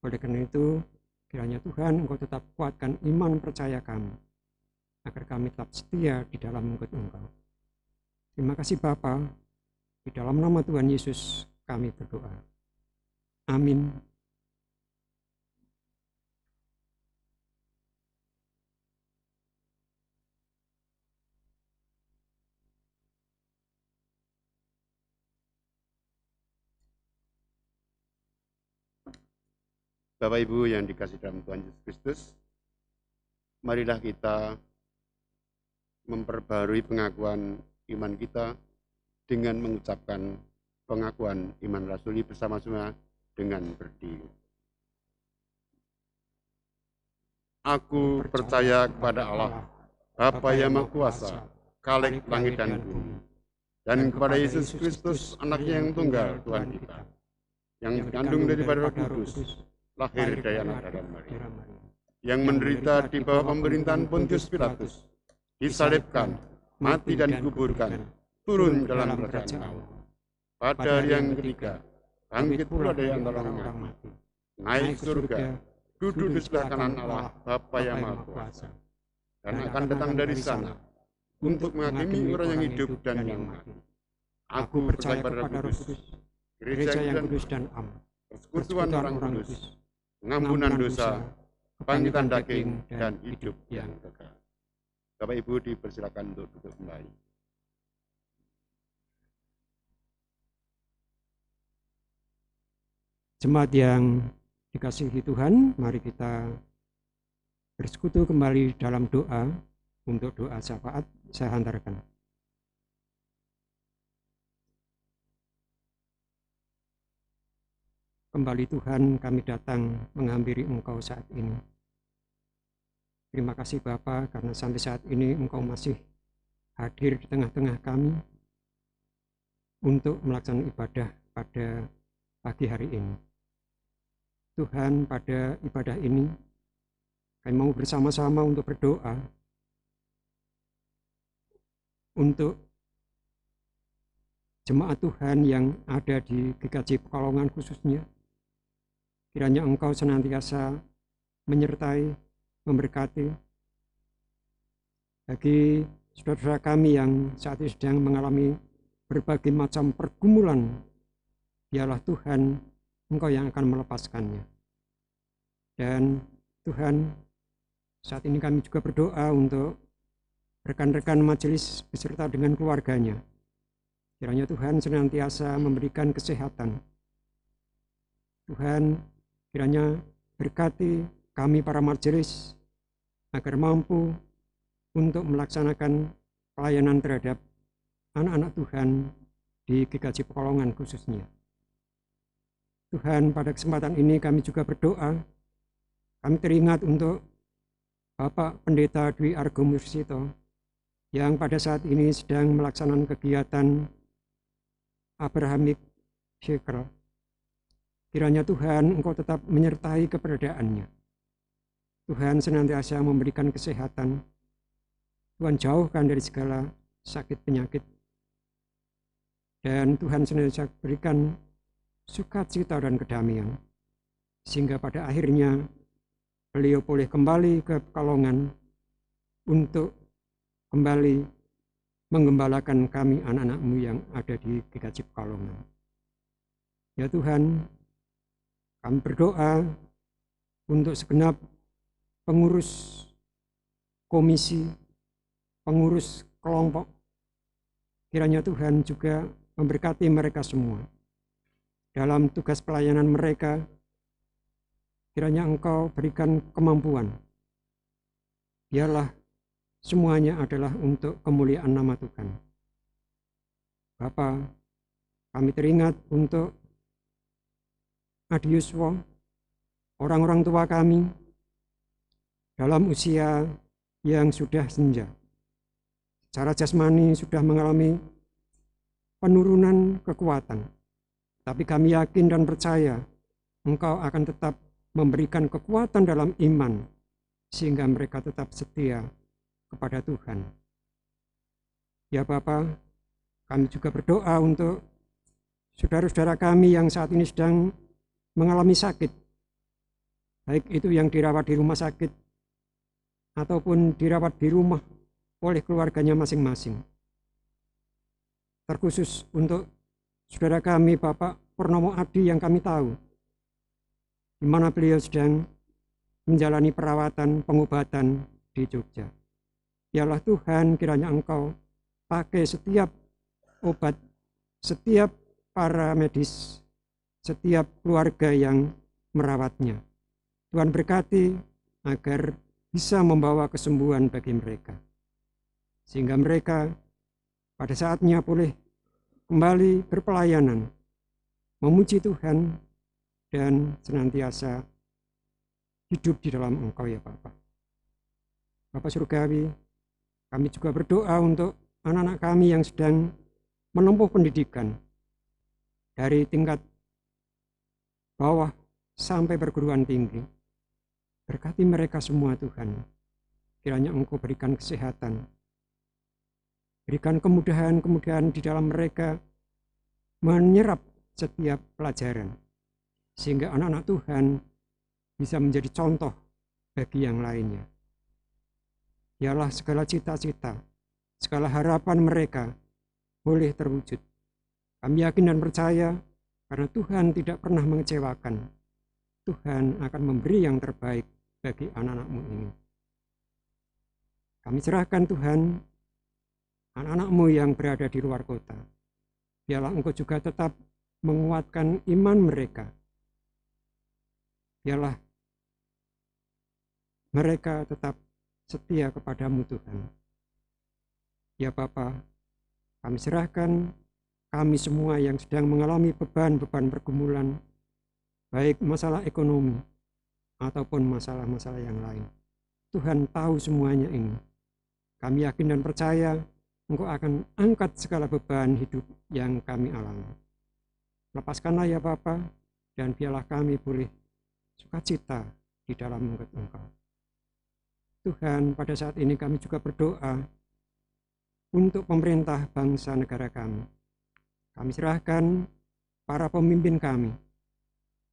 Oleh karena itu, kiranya Tuhan Engkau tetap kuatkan iman percaya kami, agar kami tetap setia di dalam mengikut Engkau. Terima kasih Bapa, di dalam nama Tuhan Yesus kami berdoa. Amin. Bapak Ibu yang dikasihi dalam Tuhan Yesus Kristus, marilah kita memperbarui pengakuan iman kita dengan mengucapkan pengakuan iman rasuli bersama-sama dengan berdiri. Aku percaya kepada Allah, Bapa yang Maha Kuasa, Khalik langit dan bumi, dan kepada Yesus Kristus, Anaknya yang tunggal Tuhan kita, yang dikandung daripada Roh Kudus, lahir dari anak darah Maria, yang menderita di bawah pemerintahan Pontius Pilatus, disalibkan, mati dan dikuburkan, turun dalam kerajaan Allah. Pada hari yang ketiga, bangkit pula dari antara orang mati, naik surga, duduk di sebelah kanan Allah, Bapa yang Maha Kuasa, dan akan datang dari sana untuk menghakimi orang yang hidup dan yang mati. Aku percaya pada Roh Kudus, gereja yang kudus dan am, persekutuan orang kudus, pengampunan dosa, kebangkitan daging, dan hidup yang kekal. Bapak Ibu dipersilakan untuk duduk kembali. Jemaat yang dikasihi Tuhan, mari kita bersekutu kembali dalam doa. Untuk doa syafaat saya hantarkan. Kembali Tuhan, kami datang menghampiri Engkau saat ini. Terima kasih Bapa, karena sampai saat ini Engkau masih hadir di tengah-tengah kami untuk melaksanakan ibadah pada pagi hari ini. Tuhan, pada ibadah ini kami mau bersama-sama untuk berdoa untuk jemaat Tuhan yang ada di GKJ Pekalongan khususnya. Kiranya Engkau senantiasa menyertai, memberkati bagi saudara-saudara kami yang saat ini sedang mengalami berbagai macam pergumulan. Biarlah Tuhan, Engkau yang akan melepaskannya. Dan Tuhan, saat ini kami juga berdoa untuk rekan-rekan majelis beserta dengan keluarganya. Kiranya Tuhan senantiasa memberikan kesehatan. Tuhan, kiranya berkati kami para majelis agar mampu untuk melaksanakan pelayanan terhadap anak-anak Tuhan di GKJ Pekalongan khususnya. Tuhan, pada kesempatan ini kami juga berdoa. Kami teringat untuk Bapak Pendeta Dwi Argo Mursito yang pada saat ini sedang melaksanakan kegiatan Abrahamic Shekel. Kiranya Tuhan, Engkau tetap menyertai keberadaannya. Tuhan senantiasa memberikan kesehatan. Tuhan jauhkan dari segala sakit penyakit. Dan Tuhan senantiasa berikan sukacita dan kedamaian. Sehingga pada akhirnya beliau boleh kembali ke Pekalongan untuk kembali menggembalakan kami anak-anak-Mu yang ada di GKJ Pekalongan. Ya Tuhan, kami berdoa untuk segenap pengurus komisi, pengurus kelompok. Kiranya Tuhan juga memberkati mereka semua dalam tugas pelayanan mereka. Kiranya Engkau berikan kemampuan. Biarlah semuanya adalah untuk kemuliaan nama Tuhan. Bapa, kami teringat untuk Adi Yuswo, orang-orang tua kami dalam usia yang sudah senja. Secara jasmani sudah mengalami penurunan kekuatan. Tapi kami yakin dan percaya Engkau akan tetap memberikan kekuatan dalam iman sehingga mereka tetap setia kepada Tuhan. Ya Bapa, kami juga berdoa untuk saudara-saudara kami yang saat ini sedang mengalami sakit, baik itu yang dirawat di rumah sakit ataupun dirawat di rumah oleh keluarganya masing-masing. Terkhusus untuk saudara kami Bapak Purnomo Adi yang kami tahu, di mana beliau sedang menjalani perawatan pengobatan di Jogja. Biarlah Tuhan, kiranya Engkau pakai setiap obat, setiap para medis, setiap keluarga yang merawatnya. Tuhan berkati agar bisa membawa kesembuhan bagi mereka. Sehingga mereka pada saatnya boleh kembali berpelayanan, memuji Tuhan, dan senantiasa hidup di dalam Engkau ya Bapa. Bapa Surgawi, kami juga berdoa untuk anak-anak kami yang sedang menempuh pendidikan dari tingkat bawah sampai perguruan tinggi. Berkati mereka semua Tuhan. Kiranya Engkau berikan kesehatan. Berikan kemudahan-kemudahan di dalam mereka menyerap setiap pelajaran. Sehingga anak-anak Tuhan bisa menjadi contoh bagi yang lainnya. Biarlah segala cita-cita, segala harapan mereka boleh terwujud. Kami yakin dan percaya karena Tuhan tidak pernah mengecewakan. Tuhan akan memberi yang terbaik bagi anak-anak-Mu ini. Kami serahkan Tuhan anak-anak-Mu yang berada di luar kota. Biarlah Engkau juga tetap menguatkan iman mereka. Biarlah mereka tetap setia kepada-Mu Tuhan. Ya Bapa, kami serahkan kami semua yang sedang mengalami beban-beban pergumulan, baik masalah ekonomi ataupun masalah-masalah yang lain. Tuhan tahu semuanya ini. Kami yakin dan percaya Engkau akan angkat segala beban hidup yang kami alami. Lepaskanlah ya Bapa, dan biarlah kami boleh sukacita di dalam mengikut Engkau. Tuhan, pada saat ini kami juga berdoa untuk pemerintah bangsa negara kami. Kami serahkan para pemimpin kami,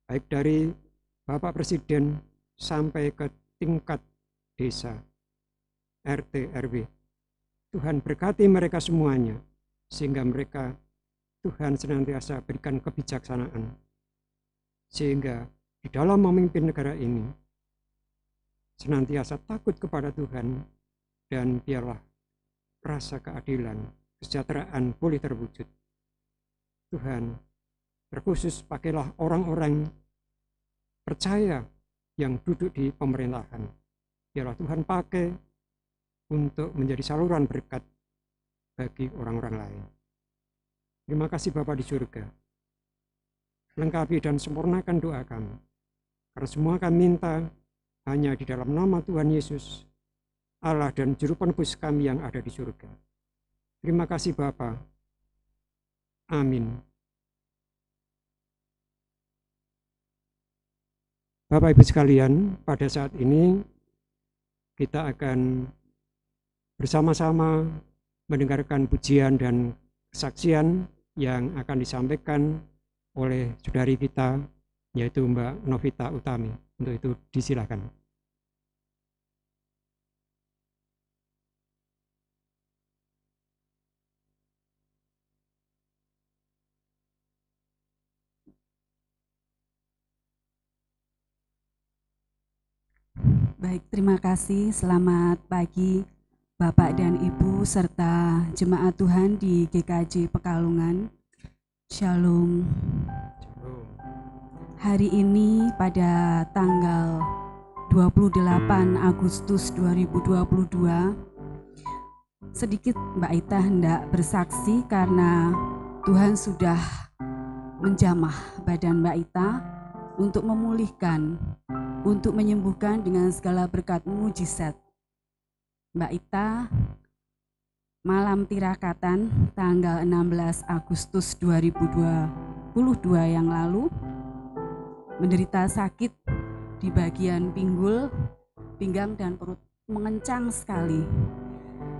baik dari Bapak Presiden sampai ke tingkat desa, RT, RW. Tuhan berkati mereka semuanya, sehingga mereka Tuhan senantiasa berikan kebijaksanaan. Sehingga di dalam memimpin negara ini, senantiasa takut kepada Tuhan, dan biarlah rasa keadilan, kesejahteraan boleh terwujud. Tuhan, terkhusus pakailah orang-orang percaya yang duduk di pemerintahan. Biarlah Tuhan pakai untuk menjadi saluran berkat bagi orang-orang lain. Terima kasih Bapa di surga. Lengkapi dan sempurnakan doa kami. Karena semua kami minta hanya di dalam nama Tuhan Yesus, Allah dan Juru Penebus kami yang ada di surga. Terima kasih Bapa. Amin. Bapak Ibu sekalian, pada saat ini kita akan bersama-sama mendengarkan pujian dan kesaksian yang akan disampaikan oleh saudari kita, yaitu Mbak Novita Utami. Untuk itu disilakan. Baik, terima kasih. Selamat pagi Bapak dan Ibu serta jemaat Tuhan di GKJ Pekalongan. Shalom. Hari ini pada tanggal 28 Agustus 2022, sedikit Mbak Ita hendak bersaksi karena Tuhan sudah menjamah badan Mbak Ita untuk memulihkan, untuk menyembuhkan dengan segala berkat mujizat. Mbak Ita malam tirakatan tanggal 16 Agustus 2022 yang lalu menderita sakit di bagian pinggul, pinggang dan perut, mengencang sekali.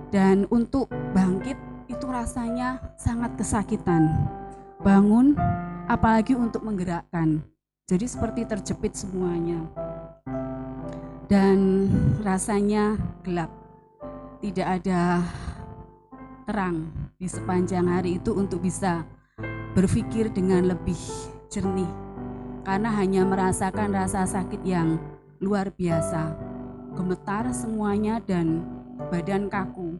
Dan untuk bangkit itu rasanya sangat kesakitan. Bangun apalagi untuk menggerakkan. Jadi seperti terjepit semuanya. Dan rasanya gelap. Tidak ada terang di sepanjang hari itu untuk bisa berpikir dengan lebih jernih. Karena hanya merasakan rasa sakit yang luar biasa. Gemetar semuanya dan badan kaku.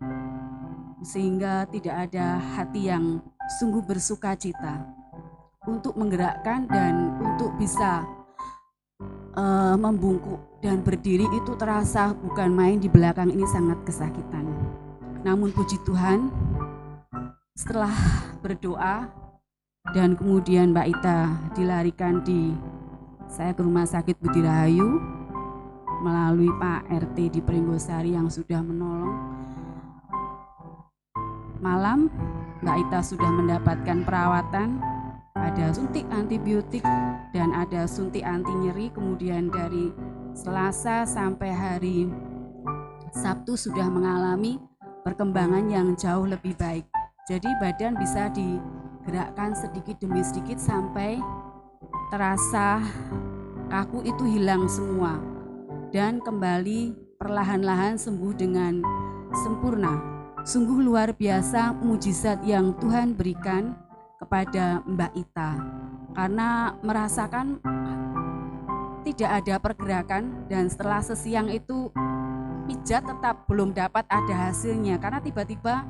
Sehingga tidak ada hati yang sungguh bersukacita untuk menggerakkan dan untuk bisa membungkuk dan berdiri itu terasa bukan main. Di belakang ini sangat kesakitan. Namun puji Tuhan, setelah berdoa dan kemudian Mbak Ita dilarikan saya ke Rumah Sakit Budi Rahayu melalui Pak RT di Pringgosari yang sudah menolong. Malam Mbak Ita sudah mendapatkan perawatan, ada suntik antibiotik dan ada suntik anti nyeri. Kemudian dari Selasa sampai hari Sabtu sudah mengalami perkembangan yang jauh lebih baik. Jadi badan bisa digerakkan sedikit demi sedikit sampai terasa kaku itu hilang semua dan kembali perlahan-lahan sembuh dengan sempurna. Sungguh luar biasa mujizat yang Tuhan berikan kepada Mbak Ita, karena merasakan tidak ada pergerakan, dan setelah sesiang itu pijat tetap belum dapat ada hasilnya karena tiba-tiba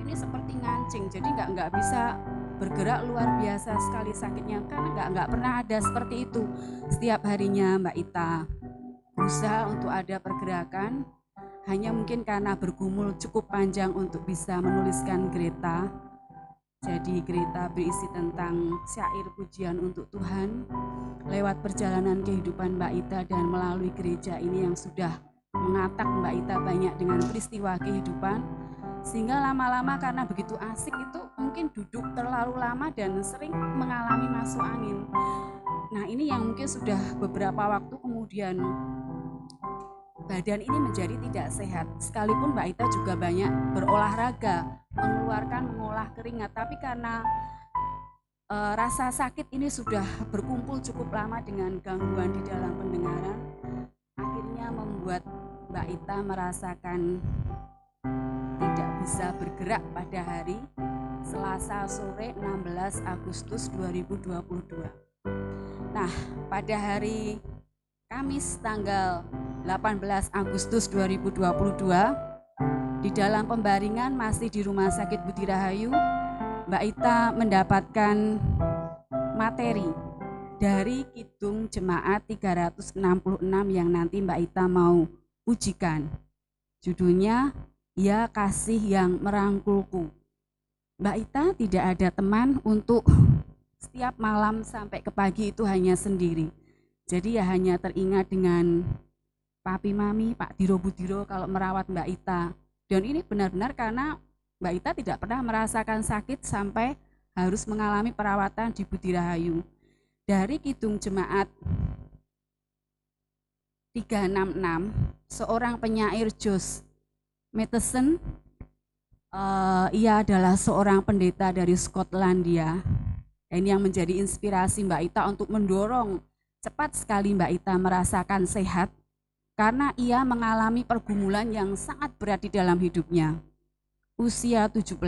ini seperti ngancing, jadi nggak bisa bergerak, luar biasa sekali sakitnya karena nggak pernah ada seperti itu. Setiap harinya Mbak Ita berusaha untuk ada pergerakan, hanya mungkin karena bergumul cukup panjang untuk bisa menuliskan Greta. Jadi Greta berisi tentang syair pujian untuk Tuhan lewat perjalanan kehidupan Mbak Ita dan melalui gereja ini yang sudah mengatak Mbak Ita banyak dengan peristiwa kehidupan, sehingga lama-lama karena begitu asik itu mungkin duduk terlalu lama dan sering mengalami masuk angin. Nah, ini yang mungkin sudah beberapa waktu kemudian badan ini menjadi tidak sehat. Sekalipun Mbak Ita juga banyak berolahraga, mengolah keringat, tapi karena rasa sakit ini sudah berkumpul cukup lama dengan gangguan di dalam pendengaran, akhirnya membuat Mbak Ita merasakan tidak bisa bergerak pada hari Selasa sore 16 Agustus 2022. Nah, pada hari Kamis tanggal 18 Agustus 2022, di dalam pembaringan masih di Rumah Sakit Budi Rahayu, Mbak Ita mendapatkan materi dari Kidung Jemaat 366 yang nanti Mbak Ita mau ujikan. Judulnya, Ya Kasih Yang Merangkulku. Mbak Ita tidak ada teman untuk setiap malam sampai ke pagi itu hanya sendiri. Jadi ya hanya teringat dengan Papi Mami, Pak Diro Budiro kalau merawat Mbak Ita. Dan ini benar-benar karena Mbak Ita tidak pernah merasakan sakit sampai harus mengalami perawatan di Budi Rahayu. Dari Kidung Jemaat 366, seorang penyair Josh Matheson, ia adalah seorang pendeta dari Skotlandia. Ini yang menjadi inspirasi Mbak Ita untuk mendorong cepat sekali Mbak Ita merasakan sehat, karena ia mengalami pergumulan yang sangat berat di dalam hidupnya. Usia 17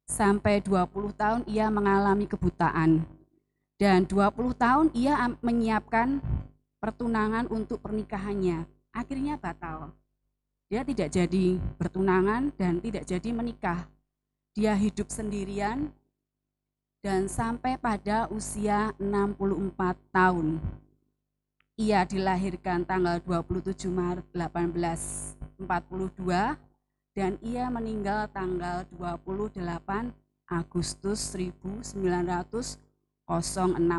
sampai 20 tahun ia mengalami kebutaan, dan 20 tahun ia menyiapkan pertunangan untuk pernikahannya. Akhirnya batal. Dia tidak jadi bertunangan dan tidak jadi menikah. Dia hidup sendirian dan sampai pada usia 64 tahun. Ia dilahirkan tanggal 27 Maret 1842 dan ia meninggal tanggal 28 Agustus 1906.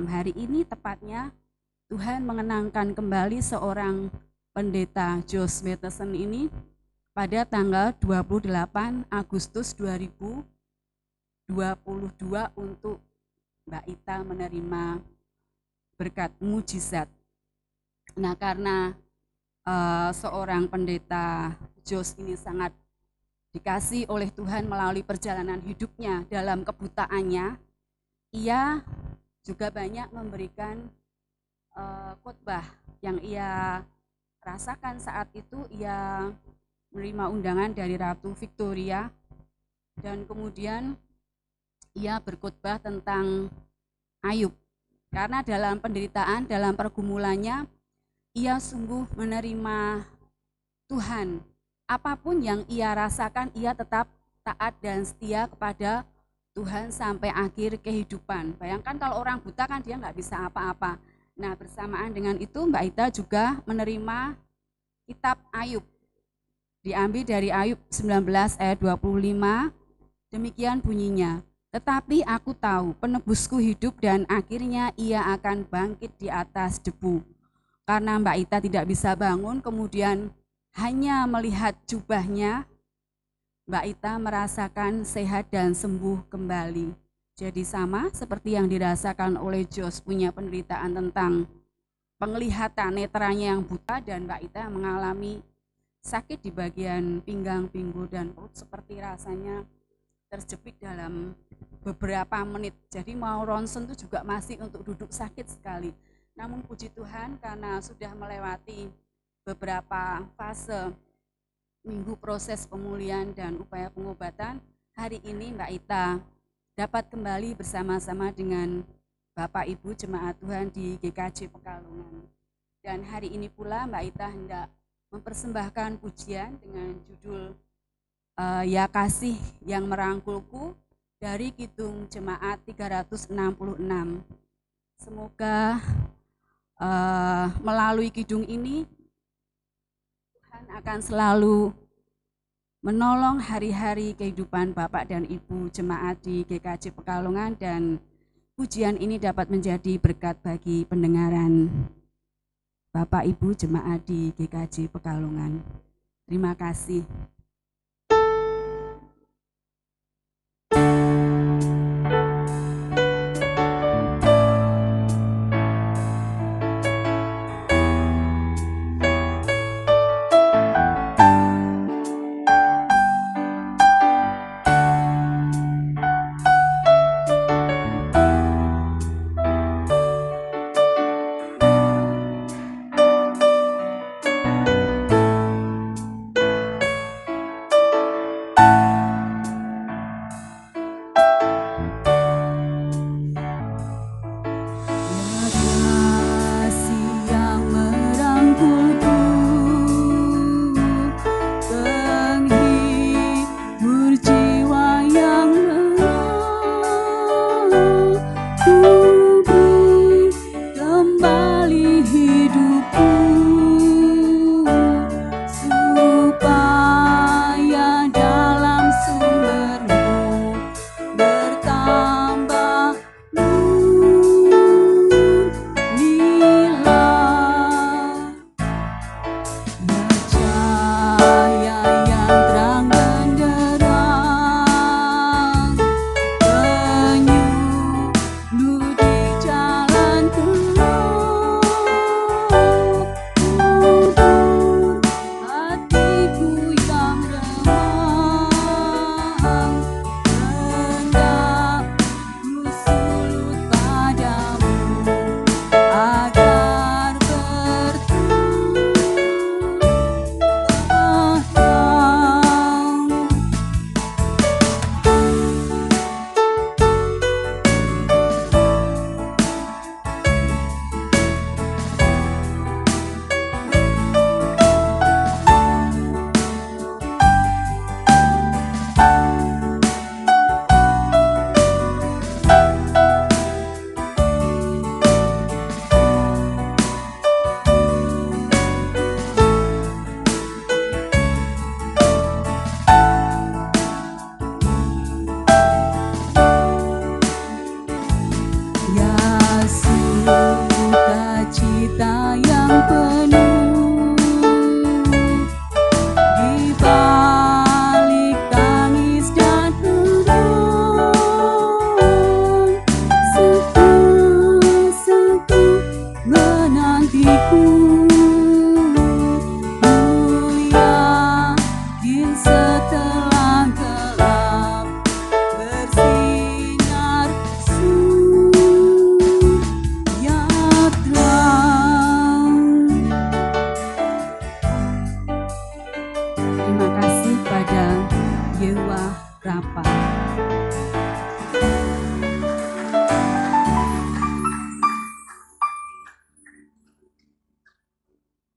Hari ini tepatnya Tuhan mengenangkan kembali seorang pendeta Josh Matheson ini pada tanggal 28 Agustus 2022 untuk Mbak Ita menerima berkat mujizat. Nah, karena seorang pendeta Josh ini sangat dikasih oleh Tuhan melalui perjalanan hidupnya dalam kebutaannya, ia juga banyak memberikan khotbah yang ia rasakan saat itu. Ia menerima undangan dari Ratu Victoria dan kemudian ia berkhotbah tentang Ayub, karena dalam penderitaan, dalam pergumulannya ia sungguh menerima Tuhan. Apapun yang ia rasakan, ia tetap taat dan setia kepada Tuhan sampai akhir kehidupan. Bayangkan kalau orang buta kan dia nggak bisa apa-apa. Nah, bersamaan dengan itu Mbak Ita juga menerima kitab Ayub. Diambil dari Ayub 19 ayat 25, demikian bunyinya. Tetapi aku tahu penebusku hidup dan akhirnya ia akan bangkit di atas debu. Karena Mbak Ita tidak bisa bangun, kemudian hanya melihat jubahnya, Mbak Ita merasakan sehat dan sembuh kembali. Jadi sama seperti yang dirasakan oleh Josh, punya penderitaan tentang penglihatan netranya yang buta, dan Mbak Ita mengalami sakit di bagian pinggang, pinggul, dan perut seperti rasanya terjepit dalam beberapa menit. Jadi mau ronsen itu juga masih untuk duduk sakit sekali. Namun puji Tuhan karena sudah melewati beberapa fase minggu proses pemulihan dan upaya pengobatan, hari ini Mbak Ita dapat kembali bersama-sama dengan Bapak Ibu jemaat Tuhan di GKJ Pekalongan. Dan hari ini pula Mbak Ita hendak mempersembahkan pujian dengan judul Ya Kasih yang Merangkulku dari Kidung Jemaat 366. Semoga melalui kidung ini Tuhan akan selalu menolong hari-hari kehidupan Bapak dan Ibu jemaat di GKJ Pekalongan, dan pujian ini dapat menjadi berkat bagi pendengaran Bapak Ibu jemaat di GKJ Pekalongan. Terima kasih.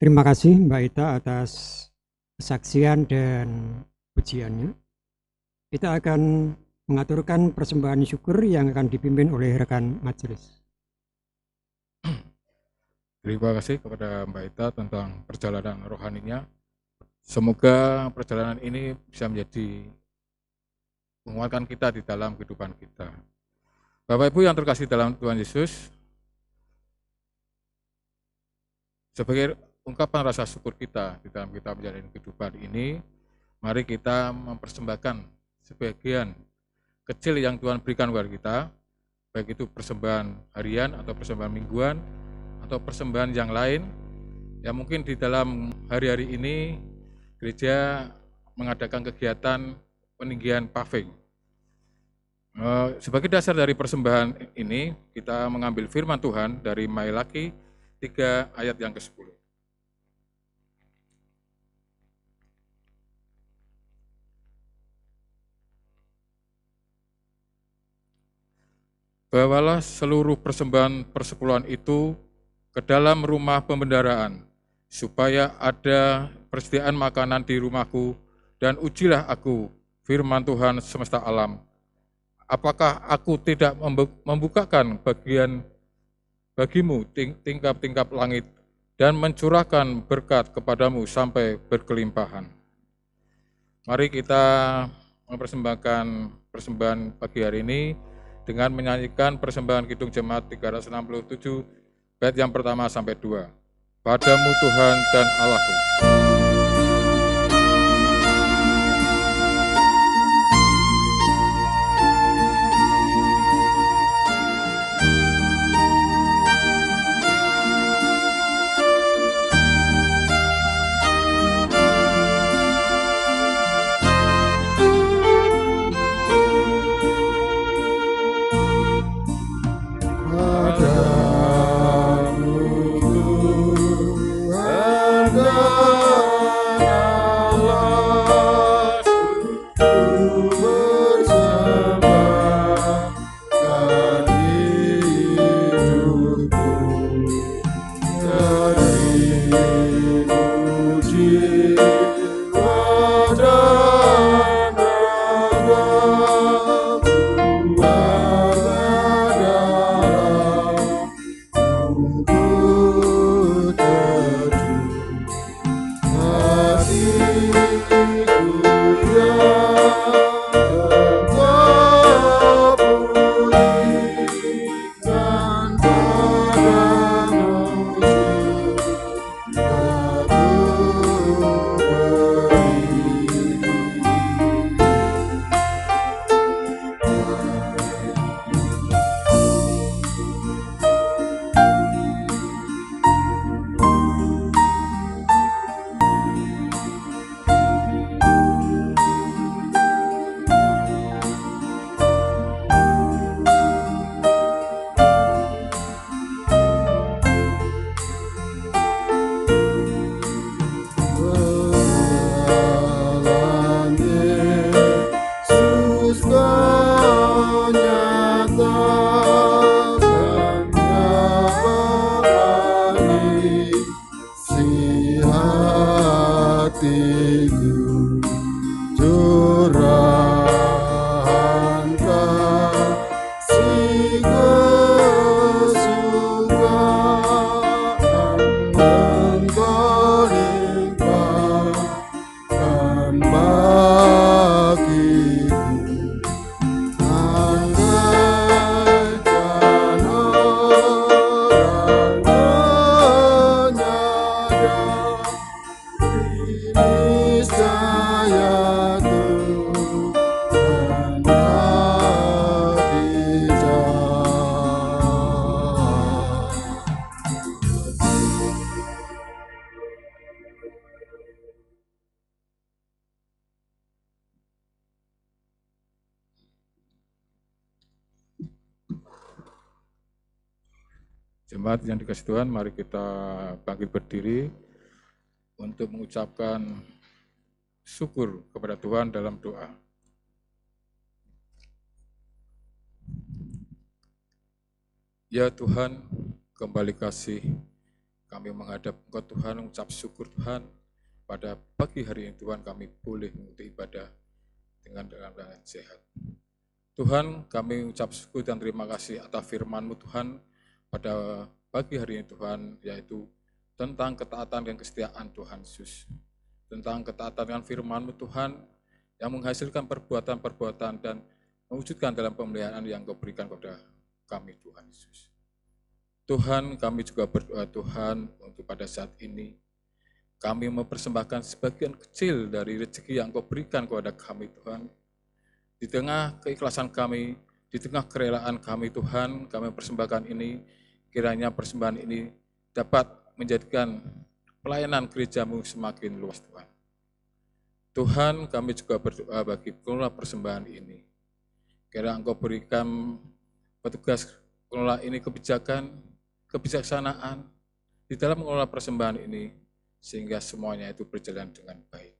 Terima kasih Mbak Ita atas kesaksian dan pujiannya. Kita akan mengaturkan persembahan syukur yang akan dipimpin oleh rekan majelis. Terima kasih kepada Mbak Ita tentang perjalanan rohaninya. Semoga perjalanan ini bisa menjadi menguatkan kita di dalam kehidupan kita. Bapak Ibu yang terkasih dalam Tuhan Yesus, sebagai ungkapan rasa syukur kita di dalam kita menjalani kehidupan ini, mari kita mempersembahkan sebagian kecil yang Tuhan berikan kepada kita, baik itu persembahan harian atau persembahan mingguan atau persembahan yang lain, yang mungkin di dalam hari-hari ini gereja mengadakan kegiatan peninggian paving. Sebagai dasar dari persembahan ini, kita mengambil firman Tuhan dari Malaki 3 ayat yang ke-10. Bawalah seluruh persembahan persepuluhan itu ke dalam rumah pembendaraan, supaya ada persediaan makanan di rumahku, dan ujilah aku, firman Tuhan semesta alam. Apakah aku tidak membukakan bagian bagimu tingkap-tingkap langit, dan mencurahkan berkat kepadamu sampai berkelimpahan. Mari kita mempersembahkan persembahan pagi hari ini dengan menyanyikan persembahan Kidung Jemaat 367, bait yang pertama sampai 2. Padamu Tuhan dan Allahku. Jemaat yang dikasihi Tuhan, mari kita bangkit berdiri untuk mengucapkan syukur kepada Tuhan dalam doa. Ya Tuhan, kembali kasih kami menghadap Engkau Tuhan, mengucap syukur Tuhan pada pagi hari ini Tuhan kami boleh mengikuti ibadah dengan keadaan sehat. Tuhan, kami mengucap syukur dan terima kasih atas firman-Mu Tuhan pada pagi hari ini Tuhan, yaitu tentang ketaatan dan kesetiaan Tuhan Yesus. Tentang ketaatan dan firman-Mu Tuhan, yang menghasilkan perbuatan-perbuatan dan mewujudkan dalam pemeliharaan yang Kau berikan kepada kami Tuhan Yesus. Tuhan, kami juga berdoa Tuhan untuk pada saat ini, kami mempersembahkan sebagian kecil dari rezeki yang Kau berikan kepada kami Tuhan. Di tengah keikhlasan kami, di tengah kerelaan kami Tuhan, kami mempersembahkan ini, kiranya persembahan ini dapat menjadikan pelayanan gereja-Mu semakin luas Tuhan. Tuhan, kami juga berdoa bagi pengelola persembahan ini. Kiranya Engkau berikan petugas pengelola ini kebijaksanaan di dalam mengelola persembahan ini, sehingga semuanya itu berjalan dengan baik.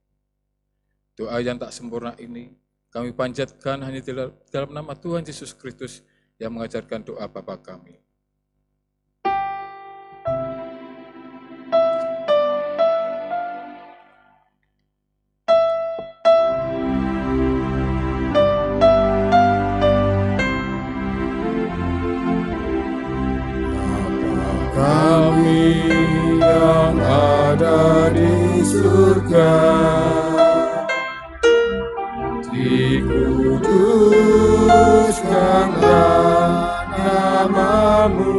Doa yang tak sempurna ini, kami panjatkan hanya dalam nama Tuhan Yesus Kristus, yang mengajarkan doa Bapa kami. Kami yang ada di surga, dikuduskanlah nama-Mu,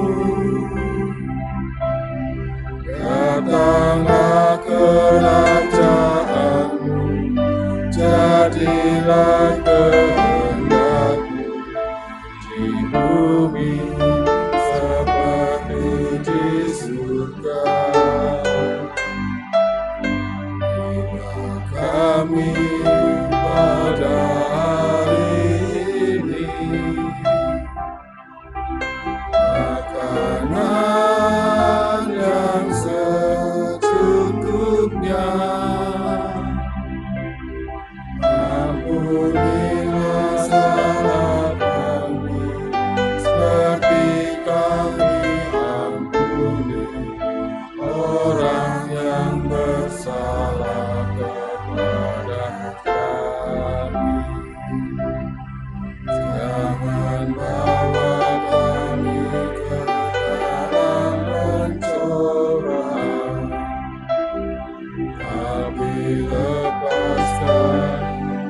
datanglah kerajaan-Mu, jadilah kehendak-Mu di bumi seperti di surga. Berilah kami pada hari ini makanan yang secukupnya. Ampunilah salah kami seperti kami ampuni orang yang bersalah kepada kami. Jangan bawa kami ke dalam pencobaan, tapi lepaskan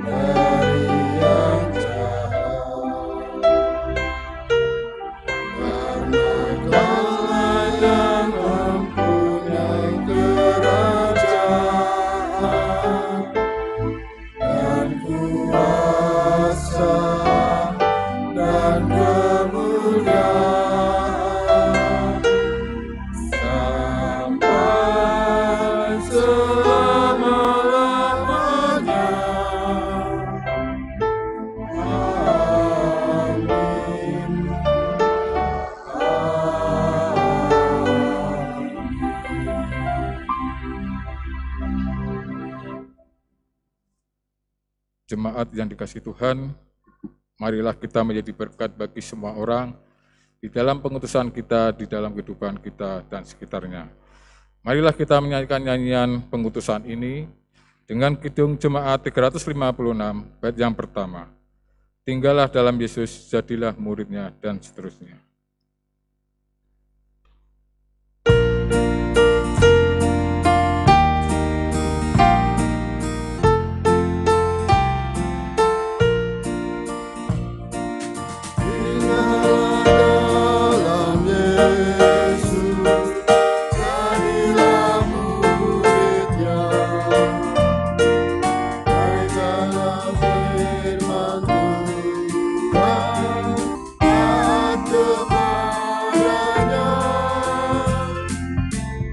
dari yang jahat. Karena Kaulah yang mempunyai kerajaan dan kuasa dan kemuliaan sampai selama-lamanya. Amin. Jemaat yang dikasihi Tuhan, marilah kita menjadi berkat bagi semua orang di dalam pengutusan kita, di dalam kehidupan kita dan sekitarnya. Marilah kita menyanyikan nyanyian pengutusan ini dengan Kidung Jemaat 356 bait yang pertama. Tinggallah dalam Yesus, jadilah muridnya, dan seterusnya. Dalam Yesus, jadilah muridnya. Bacalah firman Tuhan, taat kepadanya.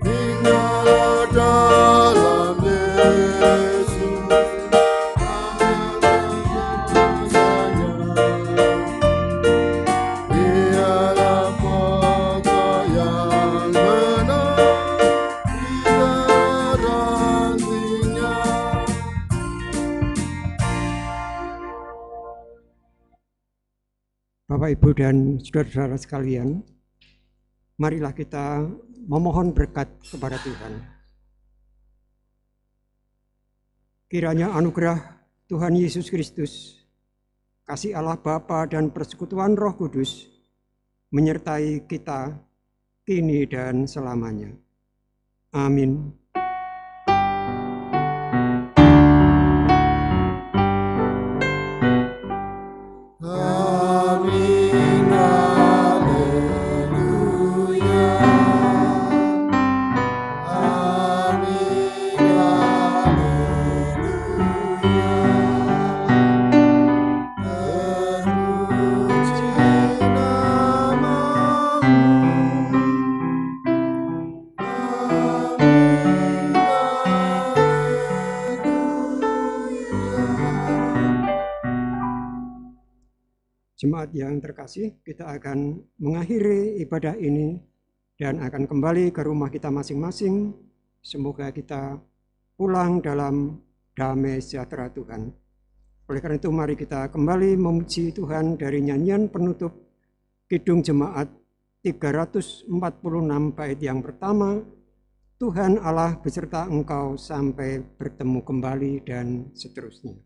Tinggallah dalam Yesus, dialah pokok yang benar, tidak rantingnya. Bapak, Ibu, dan saudara-saudara sekalian, marilah kita memohon berkat kepada Tuhan. Kiranya anugerah Tuhan Yesus Kristus, kasih Allah Bapa dan persekutuan Roh Kudus menyertai kita kini dan selamanya. Amin. Amin, haleluya. Amin, haleluya. Terpuji nama-Mu. Amin, Jemaat yang terkasih, kita akan mengakhiri ibadah ini dan akan kembali ke rumah kita masing-masing. Semoga kita pulang dalam damai sejahtera Tuhan. Oleh karena itu, mari kita kembali memuji Tuhan dari nyanyian penutup Kidung Jemaat 346 bait yang pertama, Tuhan Allah beserta engkau sampai bertemu kembali, dan seterusnya.